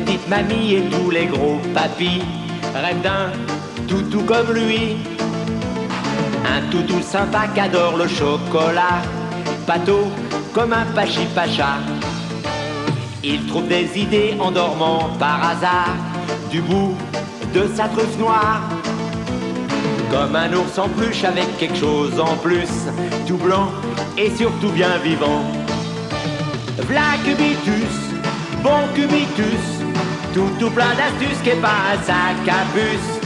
petite mamie et tous les gros papis rêvent d'un toutou comme lui. Un toutou sympa qui adore le chocolat, pâteau comme un pachi-pacha. Il trouve des idées en dormant par hasard du bout de sa truffe noire. Comme un ours en peluche avec quelque chose en plus, tout blanc et surtout bien vivant. V'là Cubitus, bon Cubitus, tout plein d'astuces qui est pas un sac à puce.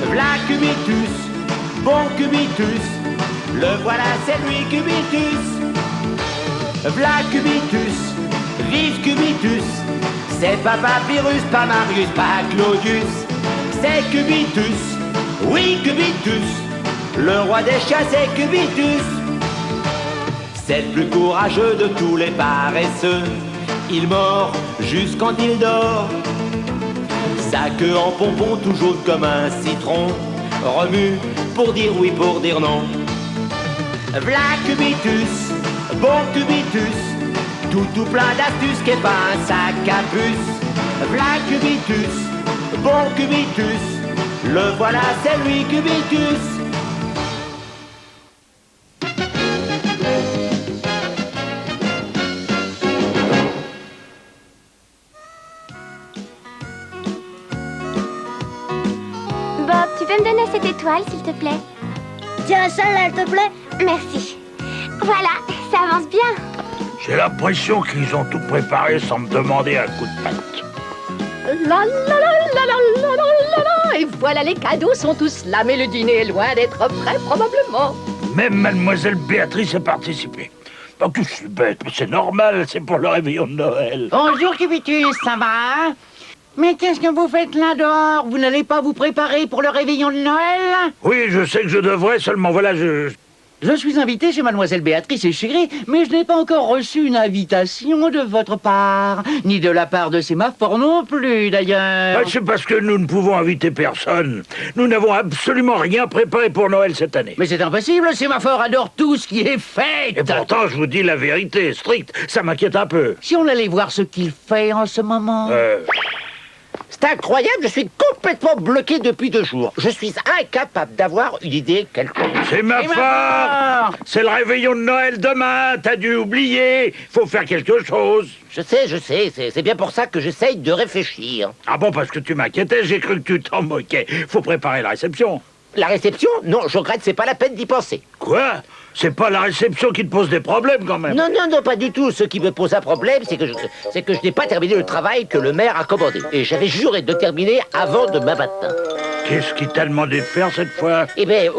V'là Cubitus, bon Cubitus, le voilà c'est lui Cubitus. V'là Cubitus, vive Cubitus, c'est pas Papyrus, pas Marius, pas Claudius, c'est Cubitus, oui Cubitus, le roi des chats c'est Cubitus. C'est le plus courageux de tous les paresseux, il mord juste quand il dort. Sa queue en pompon tout jaune comme un citron, remue pour dire oui, pour dire non. V'là Cubitus, bon Cubitus, tout plein d'astuces qui est pas un sac à puce. V'là Cubitus, bon Cubitus, le voilà c'est lui Cubitus. Bob, tu peux me donner cette étoile, s'il te plaît? Tiens, celle-là, elle te plaît? Merci. Voilà, ça avance bien. J'ai l'impression qu'ils ont tout préparé sans me demander un coup de patte. La la la la la la la la. Et voilà, les cadeaux sont tous là, mais le dîner est loin d'être prêt, probablement. Même mademoiselle Béatrice a participé. Oh, que je suis bête, mais c'est normal, c'est pour le réveillon de Noël. Bonjour Cubitus, ça va? Mais qu'est-ce que vous faites là dehors? Vous n'allez pas vous préparer pour le réveillon de Noël? Oui, je sais que je devrais, seulement voilà, Je suis invité chez mademoiselle Béatrice et Chéri, mais je n'ai pas encore reçu une invitation de votre part, ni de la part de sémaphore non plus, d'ailleurs. C'est parce que nous ne pouvons inviter personne. Nous n'avons absolument rien préparé pour Noël cette année. Mais c'est impossible, sémaphore adore tout ce qui est fête. Et pourtant, je vous dis la vérité, stricte, ça m'inquiète un peu. Si on allait voir ce qu'il fait en ce moment... C'est incroyable, je suis complètement bloqué depuis 2 jours. Je suis incapable d'avoir une idée quelconque. C'est ma faute. C'est le réveillon de Noël demain, t'as dû oublier. Faut faire quelque chose. Je sais, c'est bien pour ça que j'essaye de réfléchir. Ah bon, parce que tu m'inquiétais, j'ai cru que tu t'en moquais. Faut préparer la réception. La réception? Non, je regrette, c'est pas la peine d'y penser. Quoi? C'est pas la réception qui te pose des problèmes, quand même. Non, pas du tout. Ce qui me pose un problème, c'est que je n'ai pas terminé le travail que le maire a commandé. Et j'avais juré de terminer avant demain matin. Qu'est-ce qui t'a demandé de faire cette fois? Eh bien,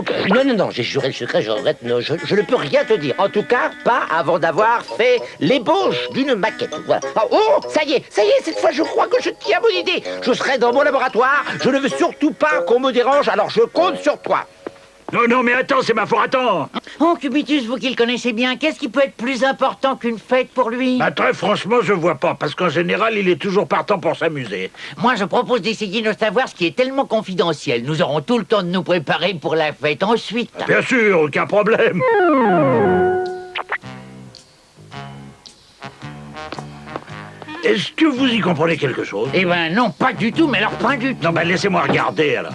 non, j'ai juré le secret, je regrette, non, je ne peux rien te dire. En tout cas, pas avant d'avoir fait l'ébauche d'une maquette. Voilà. Oh, ça y est, cette fois je crois que je tiens mon idée. Je serai dans mon laboratoire, je ne veux surtout pas qu'on me dérange, alors je compte sur toi. Non, mais attends, c'est ma faute, attends. Oh, Cubitus, vous qui le connaissez bien, qu'est-ce qui peut être plus important qu'une fête pour lui? Bah, très franchement, je vois pas, parce qu'en général, il est toujours partant pour s'amuser. Moi, je propose d'essayer de savoir ce qui est tellement confidentiel. Nous aurons tout le temps de nous préparer pour la fête ensuite. Bien sûr, aucun problème. Est-ce que vous y comprenez quelque chose? Eh ben non, pas du tout, mais alors pas du tout. Non, ben laissez-moi regarder, alors.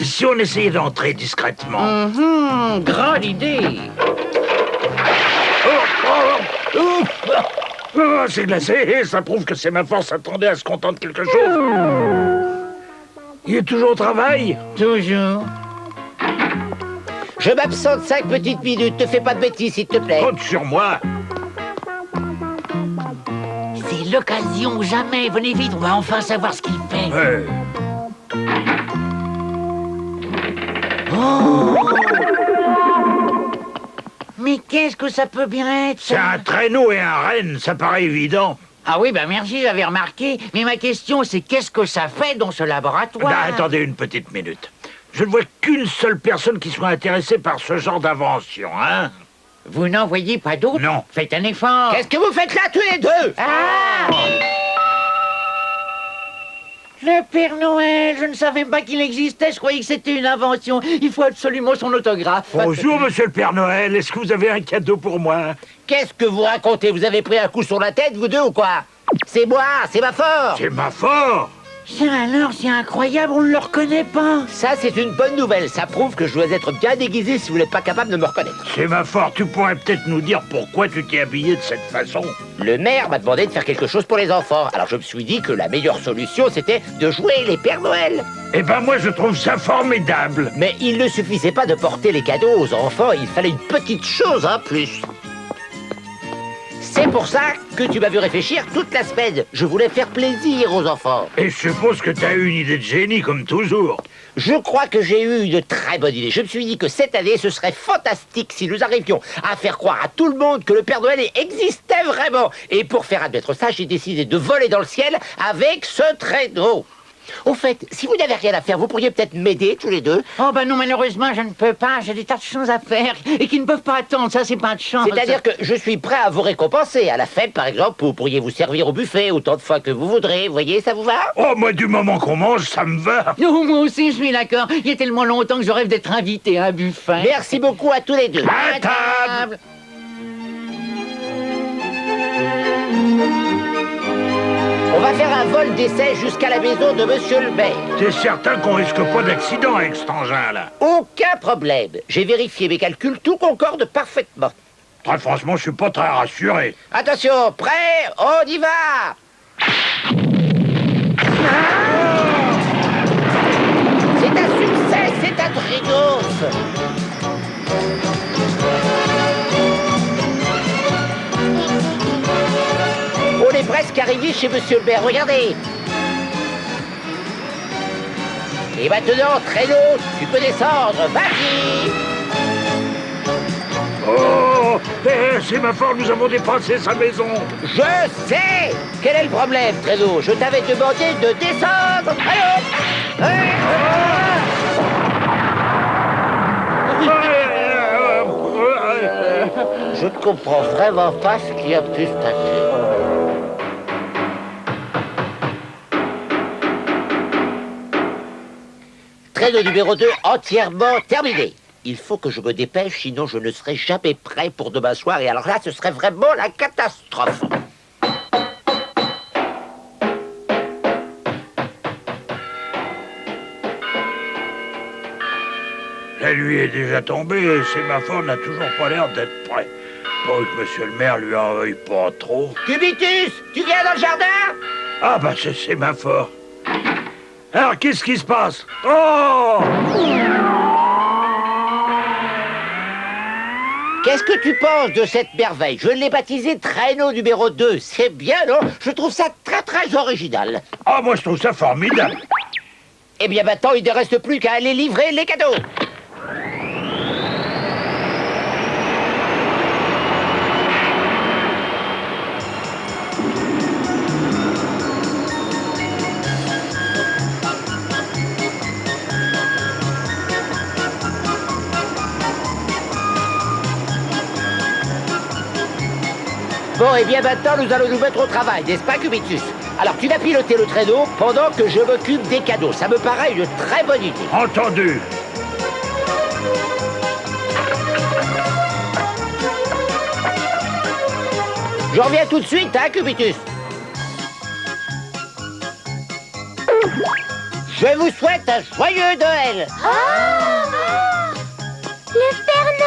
Si on essayait d'entrer discrètement... Grande idée. Oh, c'est glacé, ça prouve que c'est ma force s'attendait à se contenter de quelque chose. Il est toujours au travail? Toujours. Je m'absente 5 petites minutes, te fais pas de bêtises, s'il te plaît. Compte sur moi. C'est l'occasion ou jamais. Venez vite, on va enfin savoir ce qu'il fait. Ouais. Oh! Mais qu'est-ce que ça peut bien être? C'est un traîneau et un renne, ça paraît évident. Ah oui, ben merci, j'avais remarqué. Mais ma question, c'est qu'est-ce que ça fait dans ce laboratoire? Ben, attendez une petite minute. Je ne vois qu'une seule personne qui soit intéressée par ce genre d'invention, hein? Vous n'en voyez pas d'autres? Non. Faites un effort. Qu'est-ce que vous faites là, tous les deux? Ah! Le Père Noël, je ne savais pas qu'il existait, je croyais que c'était une invention. Il faut absolument son autographe. Bonjour, monsieur le Père Noël. Est-ce que vous avez un cadeau pour moi? Qu'est-ce que vous racontez? Vous avez pris un coup sur la tête, vous deux, ou quoi? C'est moi, c'est ma force. C'est ma fort. Ça alors, c'est incroyable, on ne le reconnaît pas. Ça, c'est une bonne nouvelle. Ça prouve que je dois être bien déguisé si vous n'êtes pas capable de me reconnaître. C'est ma fort. Tu pourrais peut-être nous dire pourquoi tu t'es habillé de cette façon? Le maire m'a demandé de faire quelque chose pour les enfants. Alors je me suis dit que la meilleure solution, c'était de jouer les Pères Noël. Eh ben moi, je trouve ça formidable. Mais il ne suffisait pas de porter les cadeaux aux enfants, il fallait une petite chose en plus. C'est pour ça que tu m'as vu réfléchir toute la semaine. Je voulais faire plaisir aux enfants. Et je suppose que t'as eu une idée de génie, comme toujours. Je crois que j'ai eu une très bonne idée. Je me suis dit que cette année, ce serait fantastique si nous arrivions à faire croire à tout le monde que le Père Noël existait vraiment. Et pour faire admettre ça, j'ai décidé de voler dans le ciel avec ce traîneau. Au fait, si vous n'avez rien à faire, vous pourriez peut-être m'aider tous les deux. Oh ben non, malheureusement, je ne peux pas. J'ai des tas de choses à faire et qui ne peuvent pas attendre. Ça, c'est pas de chance. C'est-à-dire que je suis prêt à vous récompenser. À la fête, par exemple, vous pourriez vous servir au buffet autant de fois que vous voudrez. Vous voyez, ça vous va? Oh, moi, du moment qu'on mange, ça me va. Non, moi aussi, je suis d'accord. Il y a tellement longtemps que je rêve d'être invité à un buffet. Merci beaucoup à tous les deux. À table. On va faire un vol d'essai jusqu'à la maison de Monsieur le maire. T'es certain qu'on risque pas d'accident avec cet engin-là? Aucun problème. J'ai vérifié mes calculs, tout concorde parfaitement. Très franchement, je suis pas très rassuré. Attention, prêt? On y va! C'est un succès, c'est un triomphe! On est presque arrivé chez Monsieur le maire, regardez! Et maintenant, traîneau, tu peux descendre, vas-y! Oh, c'est ma fort, nous avons dépassé sa maison. Je sais! Quel est le problème, traîneau? Je t'avais demandé de descendre! Allô! Je ne comprends vraiment pas ce qui a pu se passer. Traîneau numéro 2 entièrement terminé. Il faut que je me dépêche, sinon je ne serai jamais prêt pour demain soir. Et alors là, ce serait vraiment la catastrophe. La nuit est déjà tombée et c'est ma fort n'a toujours pas l'air d'être prêt. Pas que monsieur le maire lui en veuille pas trop. Cubitus, tu viens dans le jardin? Ah bah c'est ma fort. Alors qu'est-ce qui se passe? Oh! Qu'est-ce que tu penses de cette merveille? Je l'ai baptisé traîneau numéro 2. C'est bien, non? Je trouve ça très très original. Ah, moi je trouve ça formidable. Eh bien maintenant, il ne reste plus qu'à aller livrer les cadeaux. Bon, et bien maintenant, nous allons nous mettre au travail, n'est-ce pas, Cubitus? Alors, tu vas piloter le traîneau pendant que je m'occupe des cadeaux. Ça me paraît une très bonne idée. Entendu. Je reviens tout de suite, hein, Cubitus? Je vous souhaite un joyeux Noël. Le Père Noël!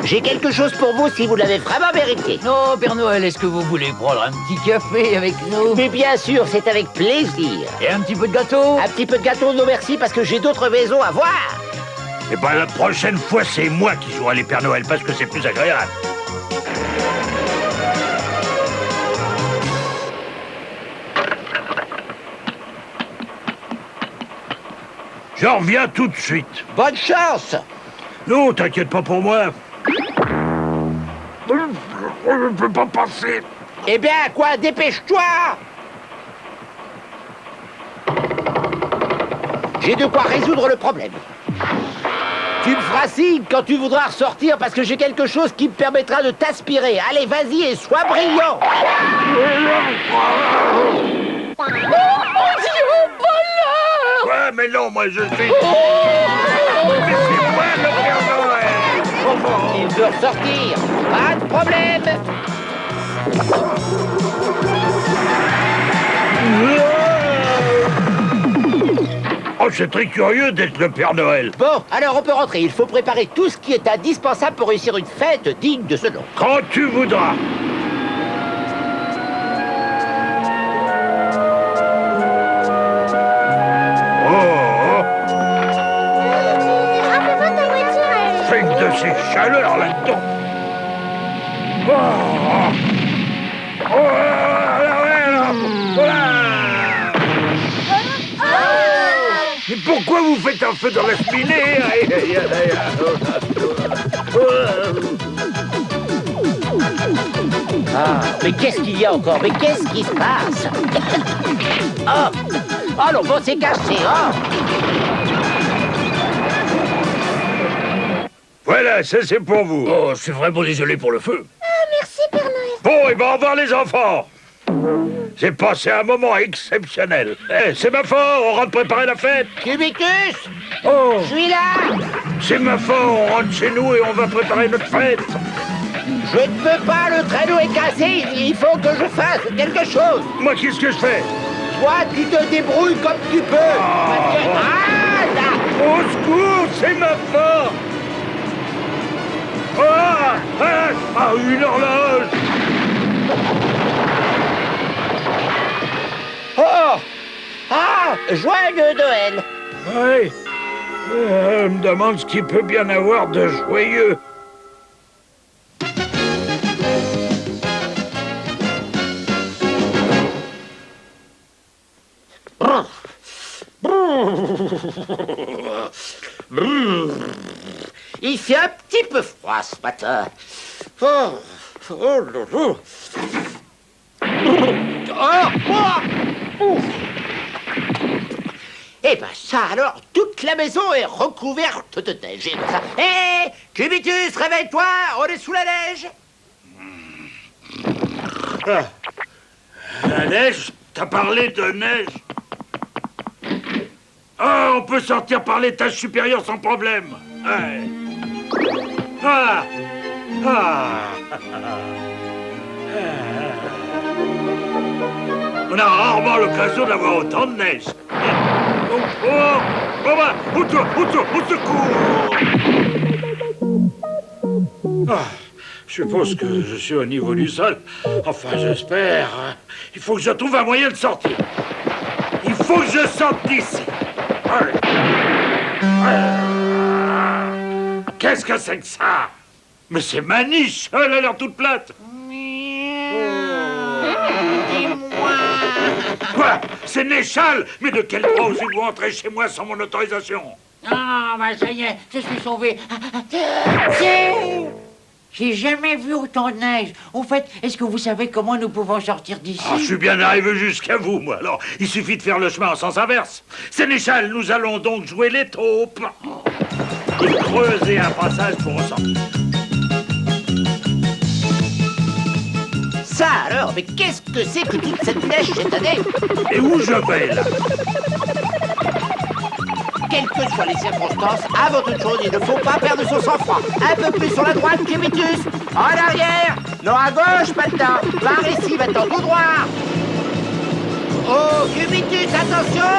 J'ai quelque chose pour vous si vous l'avez vraiment mérité. Non, Père Noël, est-ce que vous voulez prendre un petit café avec nous? Mais bien sûr, c'est avec plaisir. Et un petit peu de gâteau? Un petit peu de gâteau, non merci, parce que j'ai d'autres maisons à voir. Et ben la prochaine fois, c'est moi qui jouerai les Pères Noël parce que c'est plus agréable. Je reviens tout de suite. Bonne chance. Non, t'inquiète pas pour moi. Je ne peux pas passer. Eh bien, quoi, dépêche-toi. J'ai de quoi résoudre le problème. Tu me feras signe quand tu voudras ressortir parce que j'ai quelque chose qui me permettra de t'aspirer. Allez, vas-y et sois brillant. Oh mon Dieu! mais non, moi je suis... Mais c'est moi le Père Noël. Oh, bon. Il veut ressortir. Pas de problème. Oh, c'est très curieux d'être le Père Noël. Bon, alors on peut rentrer. Il faut préparer tout ce qui est indispensable pour réussir une fête digne de ce nom. Quand tu voudras. Rappelle-moi ta voiture, elle. C'est une de ces chaleurs là-dedans. Mais pourquoi vous faites un feu dans la cheminée? Ah, mais qu'est-ce qu'il y a encore? Mais qu'est-ce qui se passe? Oh! Oh non, bon, c'est caché, oh! Voilà, ça c'est pour vous. Oh, c'est vraiment désolé pour le feu. Merci, Père Noël. Bon, et ben au revoir les enfants. J'ai passé un moment exceptionnel. Eh, c'est ma faute, on rentre préparer la fête. Cubitus! Oh, Je suis là! c'est ma faute, on rentre chez nous et on va préparer notre fête. Je ne peux pas, le traîneau est cassé, il faut que je fasse quelque chose. Moi, qu'est-ce que je fais? Toi, tu te débrouilles comme tu peux. Parce que... Ah, là! Au secours, c'est ma faute. Une horloge. Oh! Ah! Joyeux Noël! Oui. Je me demande ce qu'il peut bien avoir de joyeux. Il fait un petit peu froid ce matin. Oh, oh, oh, oh. Eh ben ça alors, toute la maison est recouverte de neige. Hé, Cubitus, réveille-toi, on est sous la neige. La neige? T'as parlé de neige? Ah, on peut sortir par l'étage supérieur sans problème. Ouais. Ah. On a rarement l'occasion d'avoir autant de neige. Au secours! Je suppose que je suis au niveau du sol. Enfin, j'espère. Il faut que je trouve un moyen de sortir. Il faut que je sorte d'ici. Qu'est-ce que c'est que ça? Mais c'est ma niche. Elle a l'air toute plate. Quoi? C'est Néchal? Mais de quel droit osez-vous entrer chez moi sans mon autorisation? Ah, bah ça y est, je suis sauvé. J'ai jamais vu autant de neige. Au fait, est-ce que vous savez comment nous pouvons sortir d'ici? Ah, je suis bien arrivé jusqu'à vous, moi. Alors, il suffit de faire le chemin en sens inverse. Sénéchal, nous allons donc jouer les taupes. Et creuser un passage pour ressortir. Ça alors, mais qu'est-ce que c'est que toute cette neige cette année? Et où je vais, là? Quelles que soient les circonstances, avant toute chose, il ne faut pas perdre son sang-froid. Un peu plus sur la droite, Cubitus. En arrière. Non, à gauche, maintenant. Par ici, maintenant, tout droit. Oh, Cubitus, attention.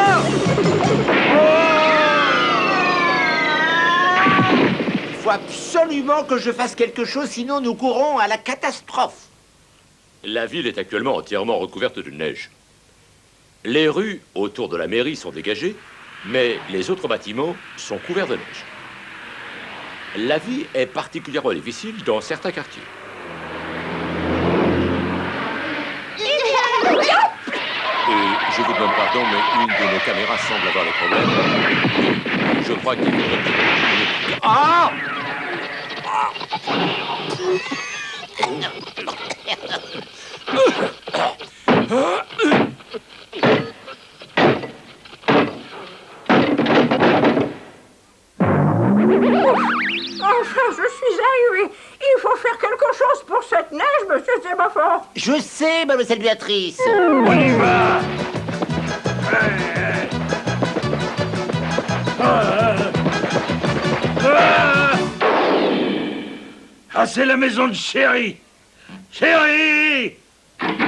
Il faut absolument que je fasse quelque chose, sinon nous courons à la catastrophe. La ville est actuellement entièrement recouverte de neige. Les rues autour de la mairie sont dégagées, mais les autres bâtiments sont couverts de neige. La vie est particulièrement difficile dans certains quartiers. Et je vous demande pardon, mais une de nos caméras semble avoir des problèmes. Je crois qu'il faudrait... Ah! Enfin, je suis arrivé. Il faut faire quelque chose pour cette neige, monsieur Sémaphore. Je sais, mademoiselle Béatrice. On y va. Ah, c'est la maison de Chéri. Chéri! Oui,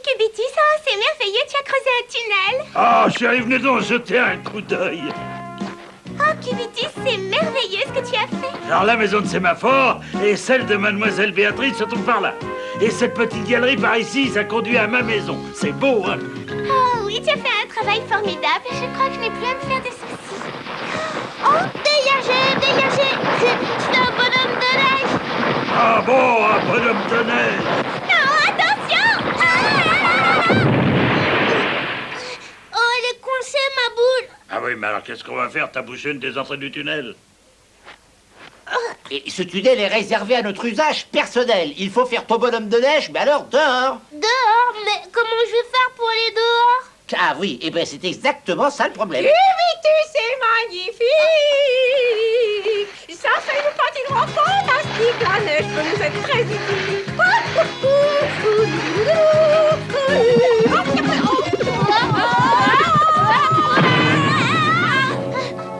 Cubitus, oh, c'est merveilleux, tu as creusé un tunnel. Ah, Chéri, venez donc jeter un coup d'œil. Oh, Cubitus, c'est merveilleux ce que tu as fait. Alors, la maison de sémaphore et celle de Mademoiselle Béatrice se trouvent par là. Et cette petite galerie par ici, ça conduit à ma maison. C'est beau, hein? Oh oui, tu as fait un travail formidable. Je crois que je n'ai plus à me faire de soucis. Oh, dégagez, dégagez. C'est un bonhomme de neige. Ah bon, un bonhomme de neige. Non, attention. Oh, elle est coincée, ma boule. Ah oui, mais alors qu'est-ce qu'on va faire? T'as bouché une des entrées du tunnel? Et ce tunnel est réservé à notre usage personnel. Il faut faire ton bonhomme de neige, mais alors dehors. Dehors? Mais comment je vais faire pour aller dehors? Ah oui, et ben c'est exactement ça le problème. Cubitus, c'est magnifique. Ça, c'est une patinoire fantastique. La neige peut nous être très utile.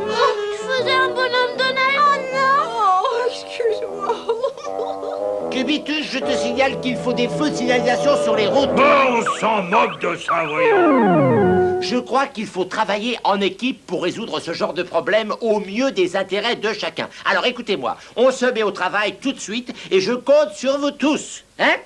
Je faisais un bonhomme de neige. Oh non. Oh, excuse-moi. Cubitus, je te signale qu'il faut des feux de signalisation sur les routes. Bon, on s'en moque de ça, voyons. Je crois qu'il faut travailler en équipe pour résoudre ce genre de problème au mieux des intérêts de chacun. Alors écoutez-moi, on se met au travail tout de suite et je compte sur vous tous. Hein?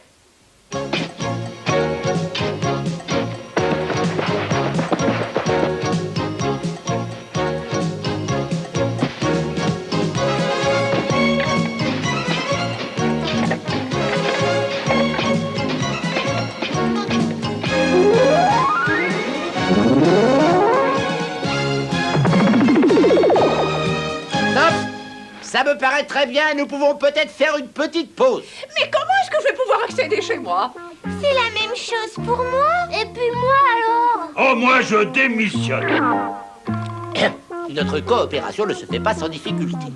Ça me paraît très bien, nous pouvons peut-être faire une petite pause. Mais comment est-ce que je vais pouvoir accéder chez moi? C'est la même chose pour moi. Et puis moi alors? Oh, moi, je démissionne. Notre coopération ne se fait pas sans difficulté.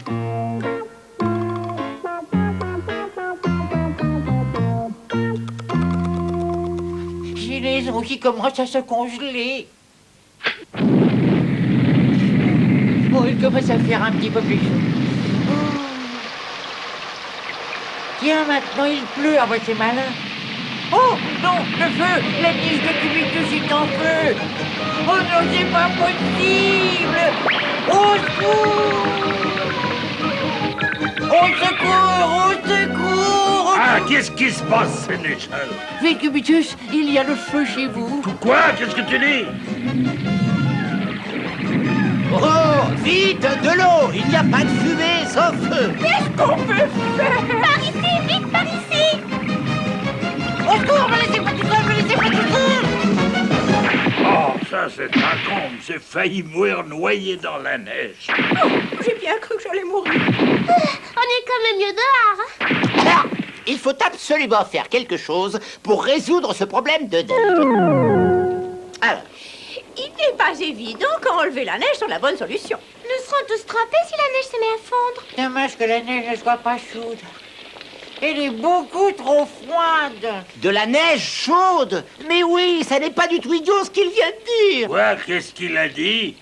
J'ai les os qui commencent à se congeler. Oh, il commence à faire un petit peu plus chaud. Oh. Tiens, maintenant il pleut. Ah, bah c'est malin. Oh, non, le feu! La niche de Cubitus est en feu! Oh non, c'est pas possible! Au secours! Au secours! Au secours! Ah, qu'est-ce qui se passe, Sénéchal? Vite, Cubitus, il y a le feu chez vous. Quoi? Qu'est-ce que tu dis? Oh, vite, de l'eau! Il n'y a pas de fumée sans feu! Qu'est-ce qu'on peut faire? Par ici, vite, par ici. Au secours, me laissez pas tout seul, me laissez pas tout seul! Oh, ça, c'est un con. J'ai failli mourir noyé dans la neige. Oh, j'ai bien cru que j'allais mourir. On est quand même mieux dehors. Ah, il faut absolument faire quelque chose pour résoudre ce problème de neige. Alors, Il n'est pas évident qu'enlever la neige soit la bonne solution. Nous serons tous trempés si la neige se met à fondre. Dommage que la neige ne soit pas chaude. Elle est beaucoup trop froide. de la neige chaude! Mais oui, ça n'est pas du tout idiot ce qu'il vient de dire! Quoi? Qu'est-ce qu'il a dit?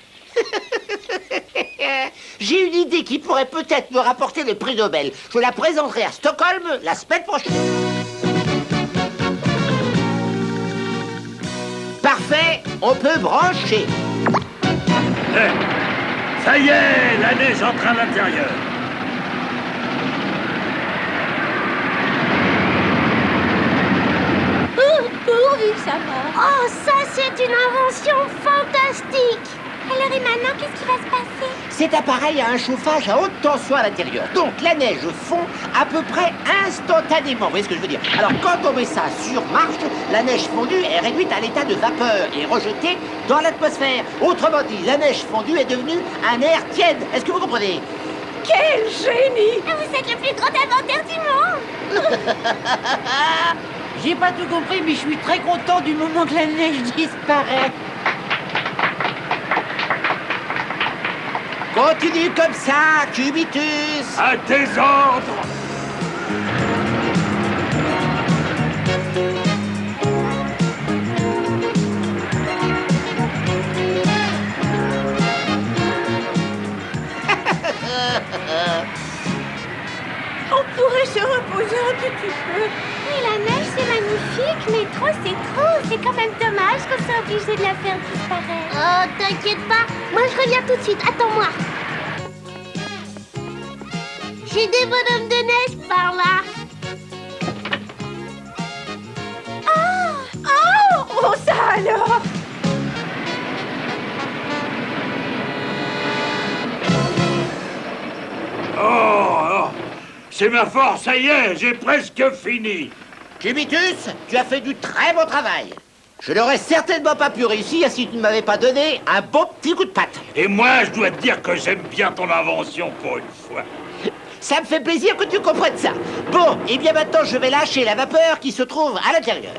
J'ai une idée qui pourrait peut-être me rapporter le prix Nobel. Je la présenterai à Stockholm la semaine prochaine. Parfait, on peut brancher. Eh, ça y est, la neige entre à l'intérieur. Pourvu que ça marche. Oh, ça, c'est une invention fantastique. Alors, et maintenant, qu'est-ce qui va se passer? Cet appareil a un chauffage à haute tension à l'intérieur. Donc la neige fond à peu près instantanément. Vous voyez ce que je veux dire? Alors quand on met ça sur marche, la neige fondue est réduite à l'état de vapeur et rejetée dans l'atmosphère. Autrement dit, la neige fondue est devenue un air tiède. Est-ce que vous comprenez? Quel génie! Vous êtes le plus grand inventeur du monde. J'ai pas tout compris, mais je suis très content du moment que la neige disparaît. Continue comme ça, Cubitus. À tes ordres. Oh, si tu peux. Oui, la neige, c'est magnifique, mais trop, c'est trop. C'est quand même dommage qu'on soit obligé de la faire disparaître. Oh, t'inquiète pas. Moi, je reviens tout de suite. Attends-moi. J'ai des bonhommes de neige par là. Oh, ça alors! Oh, c'est ma force, ça y est, j'ai presque fini. Cubitus, tu as fait du très beau travail. Je n'aurais certainement pas pu réussir si tu ne m'avais pas donné un beau petit coup de patte. Et moi, je dois te dire que j'aime bien ton invention pour une fois. Ça me fait plaisir que tu comprennes ça. Bon, et bien maintenant, je vais lâcher la vapeur qui se trouve à l'intérieur.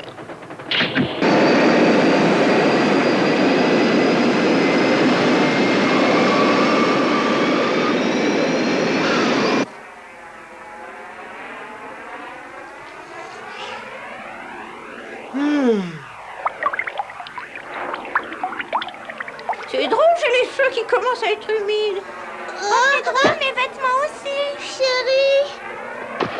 C'est drôle, j'ai les cheveux qui commencent à être humides. Oh, c'est drôle, mes vêtements aussi. Chérie.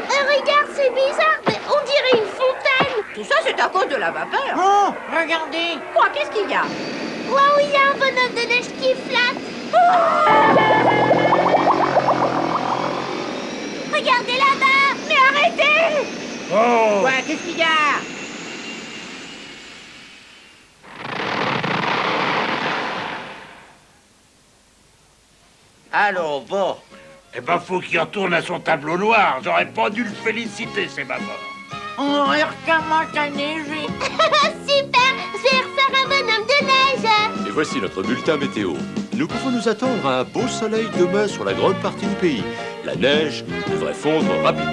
Regarde, c'est bizarre. Mais on dirait une fontaine. Tout ça, c'est à cause de la vapeur. Oh, regardez. Quoi, qu'est-ce qu'il y a? Waouh, il y a un bonhomme de neige qui flotte. Regardez là-bas. Mais arrêtez! Oh, Quoi, qu'est-ce qu'il y a? Allons, bon. eh ben, faut qu'il retourne à son tableau noir. J'aurais pas dû le féliciter, c'est ma mort. Oh, il recommence à neiger. Super. Je vais refaire un bonhomme de neige. Et voici notre bulletin météo. Nous pouvons nous attendre à un beau soleil demain sur la grande partie du pays. La neige devrait fondre rapidement.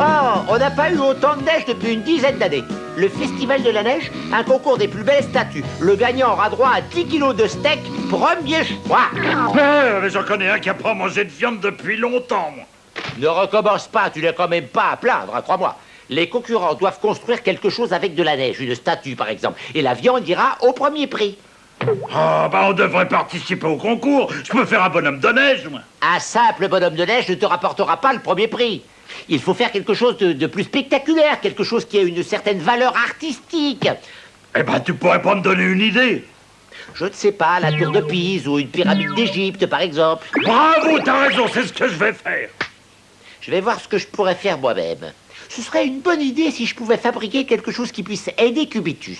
Oh, on n'a pas eu autant de neige depuis une dizaine d'années. Le Festival de la Neige, un concours des plus belles statues. Le gagnant aura droit à 10 kilos de steak, premier choix. Mais j'en connais un qui a pas mangé de viande depuis longtemps, moi. Ne recommence pas, tu n'es quand même pas à plaindre, hein, crois-moi. Les concurrents doivent construire quelque chose avec de la neige, une statue par exemple, et la viande ira au premier prix. Ah, bah on devrait participer au concours. Je peux faire un bonhomme de neige, moi. Un simple bonhomme de neige ne te rapportera pas le premier prix. Il faut faire quelque chose de plus spectaculaire, quelque chose qui a une certaine valeur artistique. Eh ben, tu pourrais pas me donner une idée? Je ne sais pas, la tour de Pise ou une pyramide d'Égypte par exemple. Bravo, t'as raison, c'est ce que je vais faire. Je vais voir ce que je pourrais faire moi-même. Ce serait une bonne idée si je pouvais fabriquer quelque chose qui puisse aider Cubitus.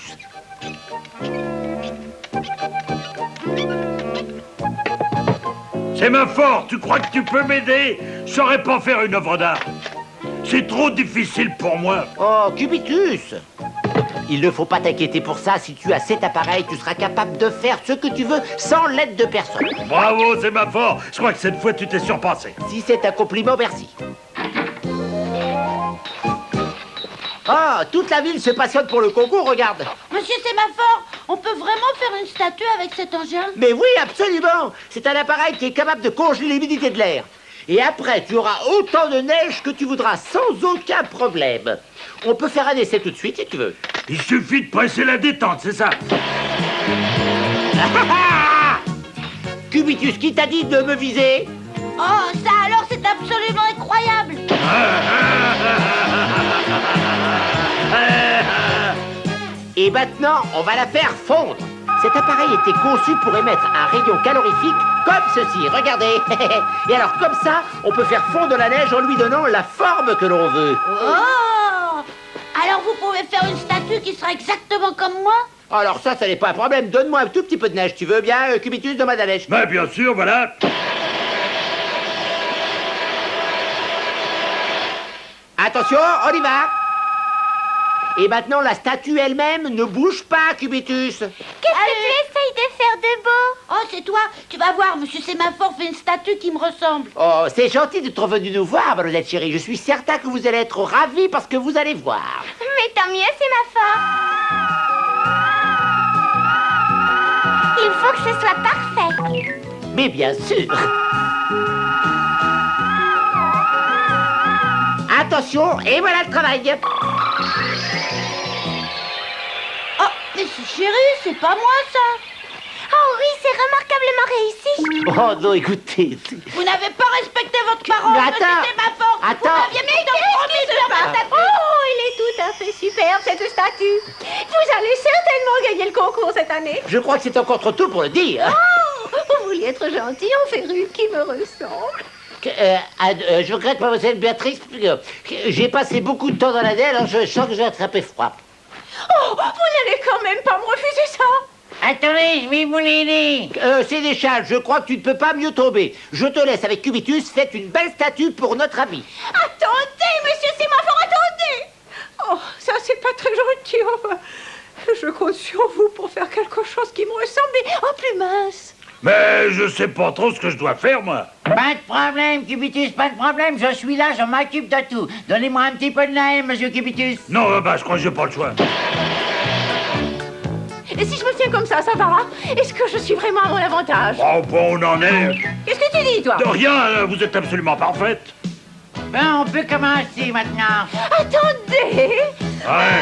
C'est ma force, tu crois que tu peux m'aider? Je saurais pas faire une œuvre d'art. C'est trop difficile pour moi. Oh, Cubitus! Il ne faut pas t'inquiéter pour ça. Si tu as cet appareil, tu seras capable de faire ce que tu veux sans l'aide de personne. Bravo, c'est ma force. Je crois que cette fois, tu t'es surpassé. Si c'est un compliment, merci. Oh, toute la ville se passionne pour le concours, regarde. Monsieur Sémaphore, on peut vraiment faire une statue avec cet engin? Mais oui, absolument. C'est un appareil qui est capable de congeler l'humidité de l'air. Et après, tu auras autant de neige que tu voudras, sans aucun problème. On peut faire un essai tout de suite, si tu veux. Il suffit de presser la détente, c'est ça? Cubitus, qui t'a dit de me viser? Oh, ça alors, c'est absolument incroyable! Et maintenant, on va la faire fondre. Cet appareil était conçu pour émettre un rayon calorifique comme ceci, regardez. Et alors, comme ça, on peut faire fondre la neige en lui donnant la forme que l'on veut. Oh! Alors vous pouvez faire une statue qui sera exactement comme moi? Alors ça n'est pas un problème. Donne-moi un tout petit peu de neige, tu veux bien, Cubitus, donne-moi de la neige. Mais bien sûr, voilà. Attention, on y va. Et maintenant, la statue elle-même ne bouge pas, Cubitus. Qu'est-ce que tu essayes de faire de beau? Oh, c'est toi! Tu vas voir, Monsieur Sémaphore fait une statue qui me ressemble. Oh, c'est gentil d'être venu nous voir, Mademoiselle chérie. Je suis certain que vous allez être ravis parce que vous allez voir. Mais tant mieux, c'est ma force. Il faut que ce soit parfait. Mais bien sûr. attention, et voilà le travail. Oh, mais chérie, c'est pas moi, ça. Oh oui, c'est remarquablement réussi. Oh non, écoutez... Vous n'avez pas respecté votre parole. Mais attends, C'était ma force. attends. Vous m'aviez mis dans le promis de faire ma statue. Oh, il est tout à fait superbe, cette statue. Vous allez certainement gagner le concours cette année. Je crois que c'est encore trop tôt pour le dire. Oh, vous vouliez être gentil, on fait une qui me ressemble. Je regrette, mademoiselle Béatrice, j'ai passé beaucoup de temps dans la neige, alors je sens que j'ai attrapé froid. Oh, vous n'allez quand même pas me refuser ça. Attendez, je vais vous l'aider. Sénéchal, je crois que tu ne peux pas mieux tomber. Je te laisse avec Cubitus, faites une belle statue pour notre ami. Attendez, monsieur Sémaphore, attendez. Oh, ça c'est pas très gentil. Enfin, je compte sur vous pour faire quelque chose qui me ressemble, mais en plus mince. Mais je sais pas trop ce que je dois faire, moi. Pas de problème, Cubitus, pas de problème. Je suis là, je m'occupe de tout. Donnez-moi un petit peu de lait, monsieur Cubitus. Non, bah, je crois que j'ai pas le choix. Et si je me tiens comme ça va? Est-ce que je suis vraiment à mon avantage? Oh, bon, on en est. Qu'est-ce que tu dis, toi? De rien, vous êtes absolument parfaite. Ben, on peut commencer maintenant. Attendez! Ouais.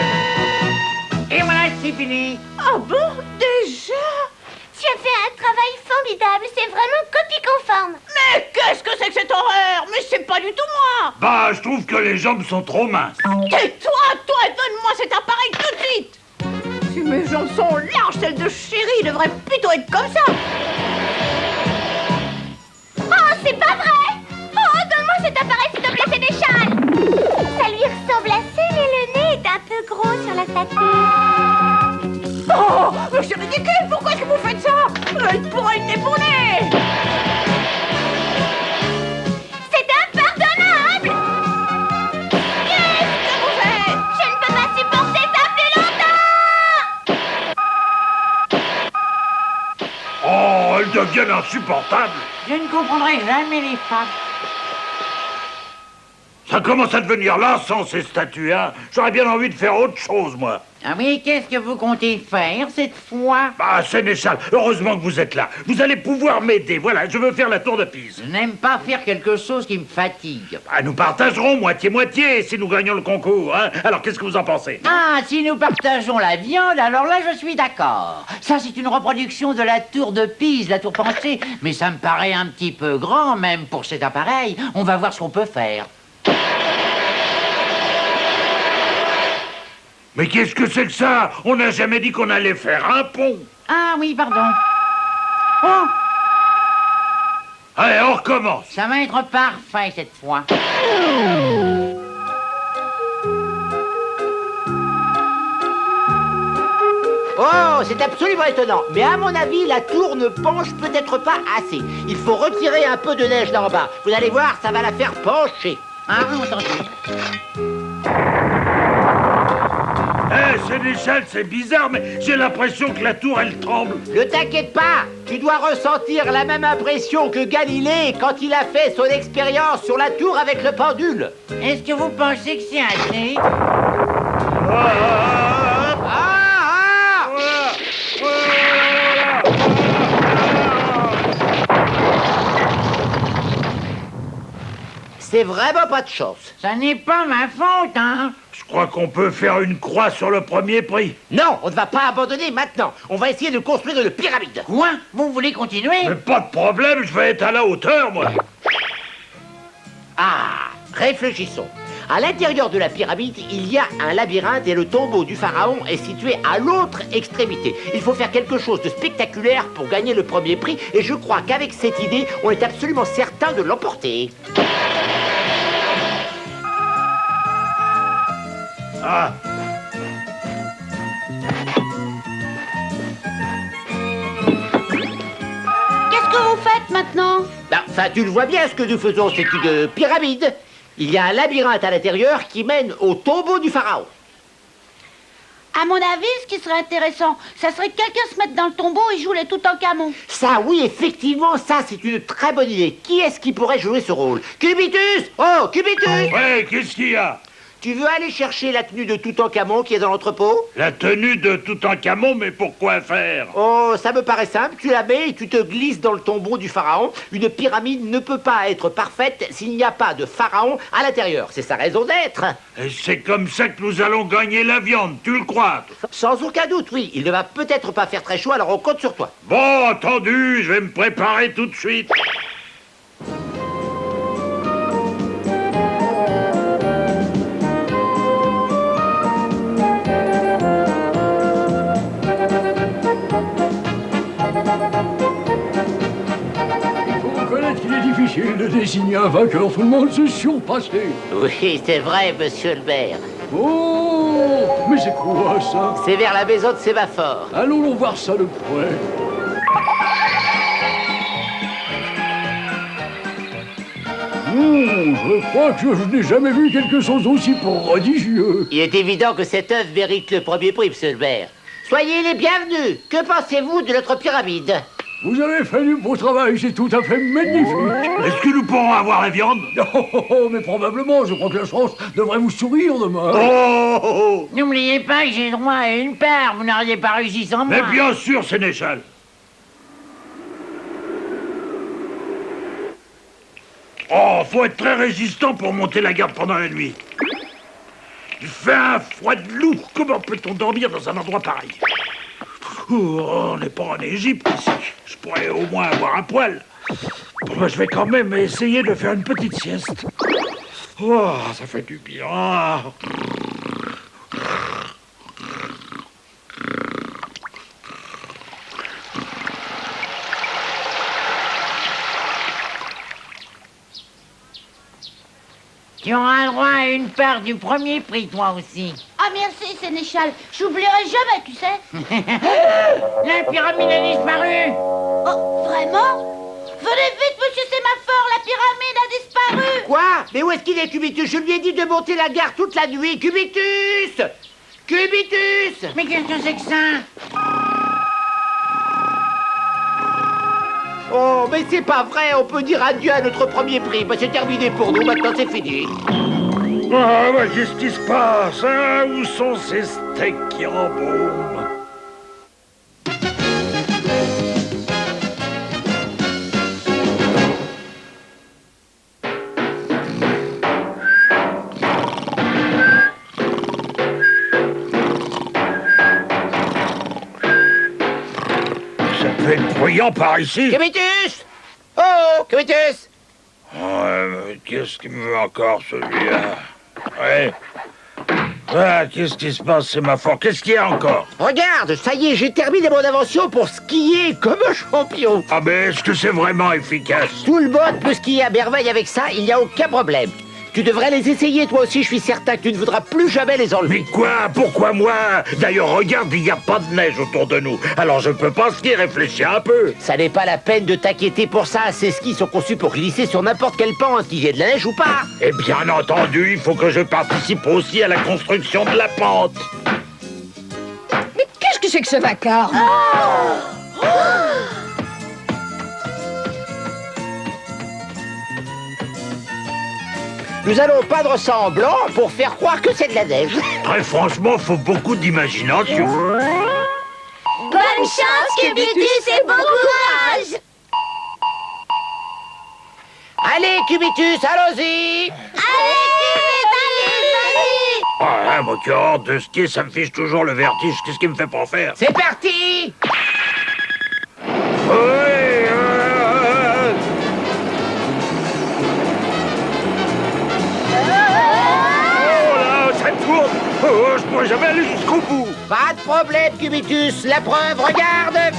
Et voilà, c'est fini. Ah bon? Déjà? Tu as fait un travail formidable, c'est vraiment copie conforme. Mais qu'est-ce que c'est que cette horreur? Mais c'est pas du tout moi! Bah, je trouve que les jambes sont trop minces. Tais-toi, toi, et donne-moi cet appareil tout de suite! Si mes jambes sont larges, celles de chérie devraient plutôt être comme ça! Oh, c'est pas vrai! Oh, donne-moi cet appareil, s'il te plaît, c'est des châles! Ça lui ressemble assez, mais le nez est un peu gros sur la statue. Oh, mais c'est ridicule! Pourquoi est-ce que vous faites ça? Elle pourrait le nez pour nez! C'est impardonnable! Qu'est-ce que vous faites? Je ne peux pas supporter ça plus longtemps! Oh, elles deviennent insupportables. Je ne comprendrai jamais les femmes. Ça commence à devenir lassant, ces statues, hein. J'aurais bien envie de faire autre chose, moi. Ah oui, qu'est-ce que vous comptez faire cette fois? Bah, Sénéchal, heureusement que vous êtes là. Vous allez pouvoir m'aider. Voilà, je veux faire la tour de Pise. Je n'aime pas faire quelque chose qui me fatigue. Bah, nous partagerons moitié-moitié si nous gagnons le concours, hein. Alors, qu'est-ce que vous en pensez? Ah, si nous partageons la viande, alors là, je suis d'accord. Ça, c'est une reproduction de la tour de Pise, la tour pensée. Mais ça me paraît un petit peu grand, même pour cet appareil. On va voir ce qu'on peut faire. Mais qu'est-ce que c'est que ça? On n'a jamais dit qu'on allait faire un pont. Ah oui, pardon. Oh, Allez, on recommence. ça va être parfait cette fois. Oh, c'est absolument étonnant. Mais à mon avis, la tour ne penche peut-être pas assez. Il faut retirer un peu de neige là en bas. Vous allez voir, ça va la faire pencher. Ah, attendez. Sénéchal, c'est bizarre, mais j'ai l'impression que la tour, elle tremble. Ne t'inquiète pas, tu dois ressentir la même impression que Galilée quand il a fait son expérience sur la tour avec le pendule. Est-ce que vous pensez que c'est assez? C'est vraiment pas de chance. Ça n'est pas ma faute, hein? Je crois qu'on peut faire une croix sur le premier prix. Non, on ne va pas abandonner maintenant. On va essayer de construire une pyramide. Quoi? Vous voulez continuer? Mais pas de problème, je vais être à la hauteur, moi. Ah, réfléchissons. À l'intérieur de la pyramide, il y a un labyrinthe et le tombeau du pharaon est situé à l'autre extrémité. Il faut faire quelque chose de spectaculaire pour gagner le premier prix et je crois qu'avec cette idée, on est absolument certain de l'emporter. Ah, Qu'est-ce que vous faites maintenant? Enfin, tu le vois bien, ce que nous faisons, c'est une pyramide. Il y a un labyrinthe à l'intérieur qui mène au tombeau du pharaon. À mon avis, ce qui serait intéressant, ça serait que quelqu'un se mette dans le tombeau et joue les Toutankhamon. Ça, oui, effectivement, ça, c'est une très bonne idée. Qui est-ce qui pourrait jouer ce rôle? Cubitus! Oh, Cubitus! ouais, qu'est-ce qu'il y a? tu veux aller chercher la tenue de Toutankhamon qui est dans l'entrepôt? La tenue de Toutankhamon, mais pourquoi faire? Oh, ça me paraît simple, tu la mets et tu te glisses dans le tombeau du pharaon. Une pyramide ne peut pas être parfaite s'il n'y a pas de pharaon à l'intérieur. C'est sa raison d'être. Et c'est comme ça que nous allons gagner la viande, tu le crois? Sans aucun doute, oui. Il ne va peut-être pas faire très chaud, alors on compte sur toi. Bon, entendu, je vais me préparer tout de suite. Il est difficile de désigner un vainqueur, tout le monde s'est surpassé. Oui, c'est vrai, monsieur le maire. Oh, mais c'est quoi ça? C'est vers la maison de Sémaphore. Allons voir ça de près. Je crois que je n'ai jamais vu quelque chose d'aussi prodigieux. Il est évident que cette œuvre mérite le premier prix, monsieur le maire. Soyez les bienvenus. Que pensez-vous de notre pyramide? Vous avez fait du beau travail, c'est tout à fait magnifique. Est-ce que nous pourrons avoir la viande? Oh, mais probablement, je crois que la chance devrait vous sourire demain. Oh! N'oubliez pas que j'ai droit à une part, vous n'auriez pas réussi sans moi. Mais bien sûr, sénéchal. Oh, faut être très résistant pour monter la garde pendant la nuit. Il fait un froid de loup. Comment peut-on dormir dans un endroit pareil? Oh, on n'est pas en Égypte ici. Je pourrais au moins avoir un poêle. Bon, ben, je vais quand même essayer de faire une petite sieste. Oh, ça fait du bien. Tu auras droit à une part du premier prix, toi aussi. Ah merci, Sénéchal. J'oublierai jamais, tu sais. La pyramide a disparu. Oh, vraiment? Venez vite, monsieur Sémaphore, la pyramide a disparu. Quoi? Mais où est-ce qu'il est, Cubitus? Je lui ai dit de monter la garde toute la nuit. Cubitus! Cubitus! Mais qu'est-ce que c'est que ça? Oh, mais c'est pas vrai, on peut dire adieu à notre premier prix. Bah, c'est terminé pour nous, maintenant c'est fini. Ah, bah, qu'est-ce qui se passe, hein? Où sont ces steaks qui embaument? Ça fait bruyant par ici. Cubitus! Oh, Cubitus! Qu'est-ce qu'il me veut encore, celui-là? Ouais. Ah, qu'est-ce qui se passe, Sémaphore? Qu'est-ce qu'il y a encore? Regarde, ça y est, j'ai terminé mon invention pour skier comme un champion. Ah, mais est-ce que c'est vraiment efficace? Tout le monde peut skier à merveille avec ça, il n'y a aucun problème. Tu devrais les essayer, toi aussi, je suis certain que tu ne voudras plus jamais les enlever. Mais quoi? Pourquoi moi? D'ailleurs, regarde, il n'y a pas de neige autour de nous. Alors je peux pas skier, réfléchis un peu. Ça n'est pas la peine de t'inquiéter pour ça, ces skis sont conçus pour glisser sur n'importe quelle pente, qu'il y ait de la neige ou pas. Et bien entendu, il faut que je participe aussi à la construction de la pente. Mais qu'est-ce que c'est que ce vacarme? Nous allons peindre ça en blanc pour faire croire que c'est de la neige. Très franchement, faut beaucoup d'imagination. Bonne chance, Cubitus, et bon courage. Allez, Cubitus, allons-y. Allez, Cubit, allez, Ah, moi qui ai hâte de skier, ça me fiche toujours le vertige. Qu'est-ce qui me fait pas faire? C'est parti. Oh, je pourrais jamais aller jusqu'au bout. Pas de problème, Cubitus. La preuve, regarde.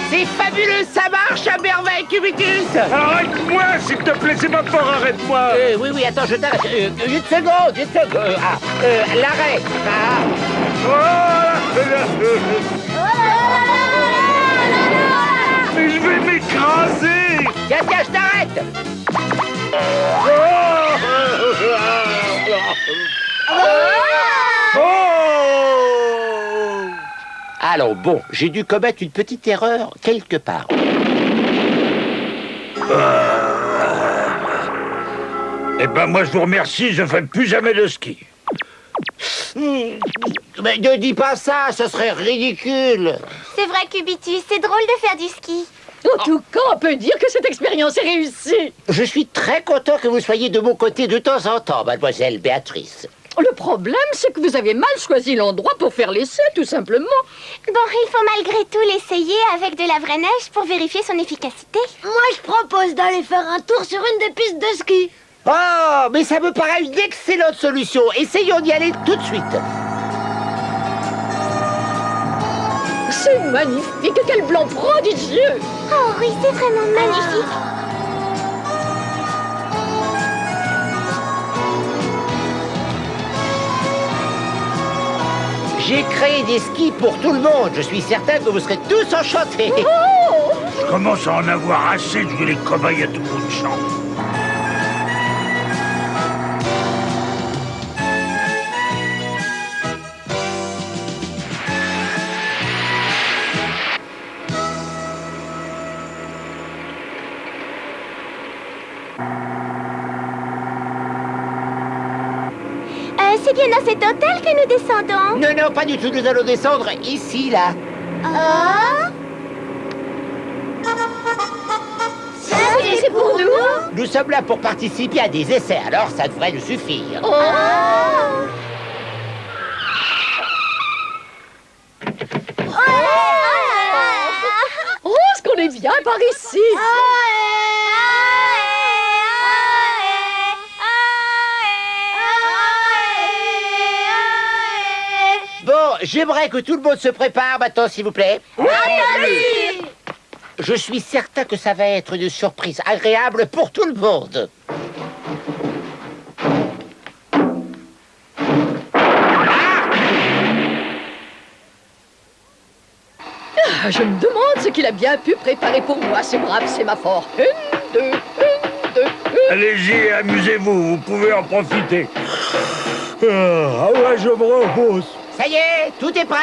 C'est fabuleux, ça marche à merveille, Cubitus. Arrête-moi, s'il te plaît, c'est ma fort, arrête-moi. Oui, attends, je t'arrête. Une seconde. L'arrêt. Mais je vais m'écraser. Tiens, je t'arrête. Oh! Allons, bon, j'ai dû commettre une petite erreur quelque part. Eh ben, moi, je vous remercie, je ne ferai plus jamais de ski. Mais ne dis pas ça, ça serait ridicule. C'est vrai, Cubitus, c'est drôle de faire du ski. En tout cas, on peut dire que cette expérience est réussie. Je suis très content que vous soyez de mon côté de temps en temps, mademoiselle Béatrice. Le problème, c'est que vous avez mal choisi l'endroit pour faire l'essai, tout simplement. Bon, il faut malgré tout l'essayer avec de la vraie neige pour vérifier son efficacité. Moi, je propose d'aller faire un tour sur une des pistes de ski. Oh, mais ça me paraît une excellente solution. Essayons d'y aller tout de suite. C'est magnifique, quel blanc prodigieux. Oh oui, c'est vraiment magnifique. J'ai créé des skis pour tout le monde. Je suis certain que vous serez tous enchantés. Je commence à en avoir assez de jouer les cobayes à tout bout de champ. C'est bien dans cet hôtel que nous descendons. Non, non, pas du tout. Nous allons descendre ici, là. Oh. C'est pour nous. Nous sommes là pour participer à des essais, alors ça devrait nous suffire. Oh. Oh, est-ce qu'on est bien par ici? Bon, j'aimerais que tout le monde se prépare maintenant, s'il vous plaît. Oui. Je suis certain que ça va être une surprise agréable pour tout le monde. Ah, je me demande ce qu'il a bien pu préparer pour moi, ce brave sémaphore. Une, deux, Allez-y, amusez-vous, vous pouvez en profiter. Ah ouais, je me repose. Ça y est, tout est prêt.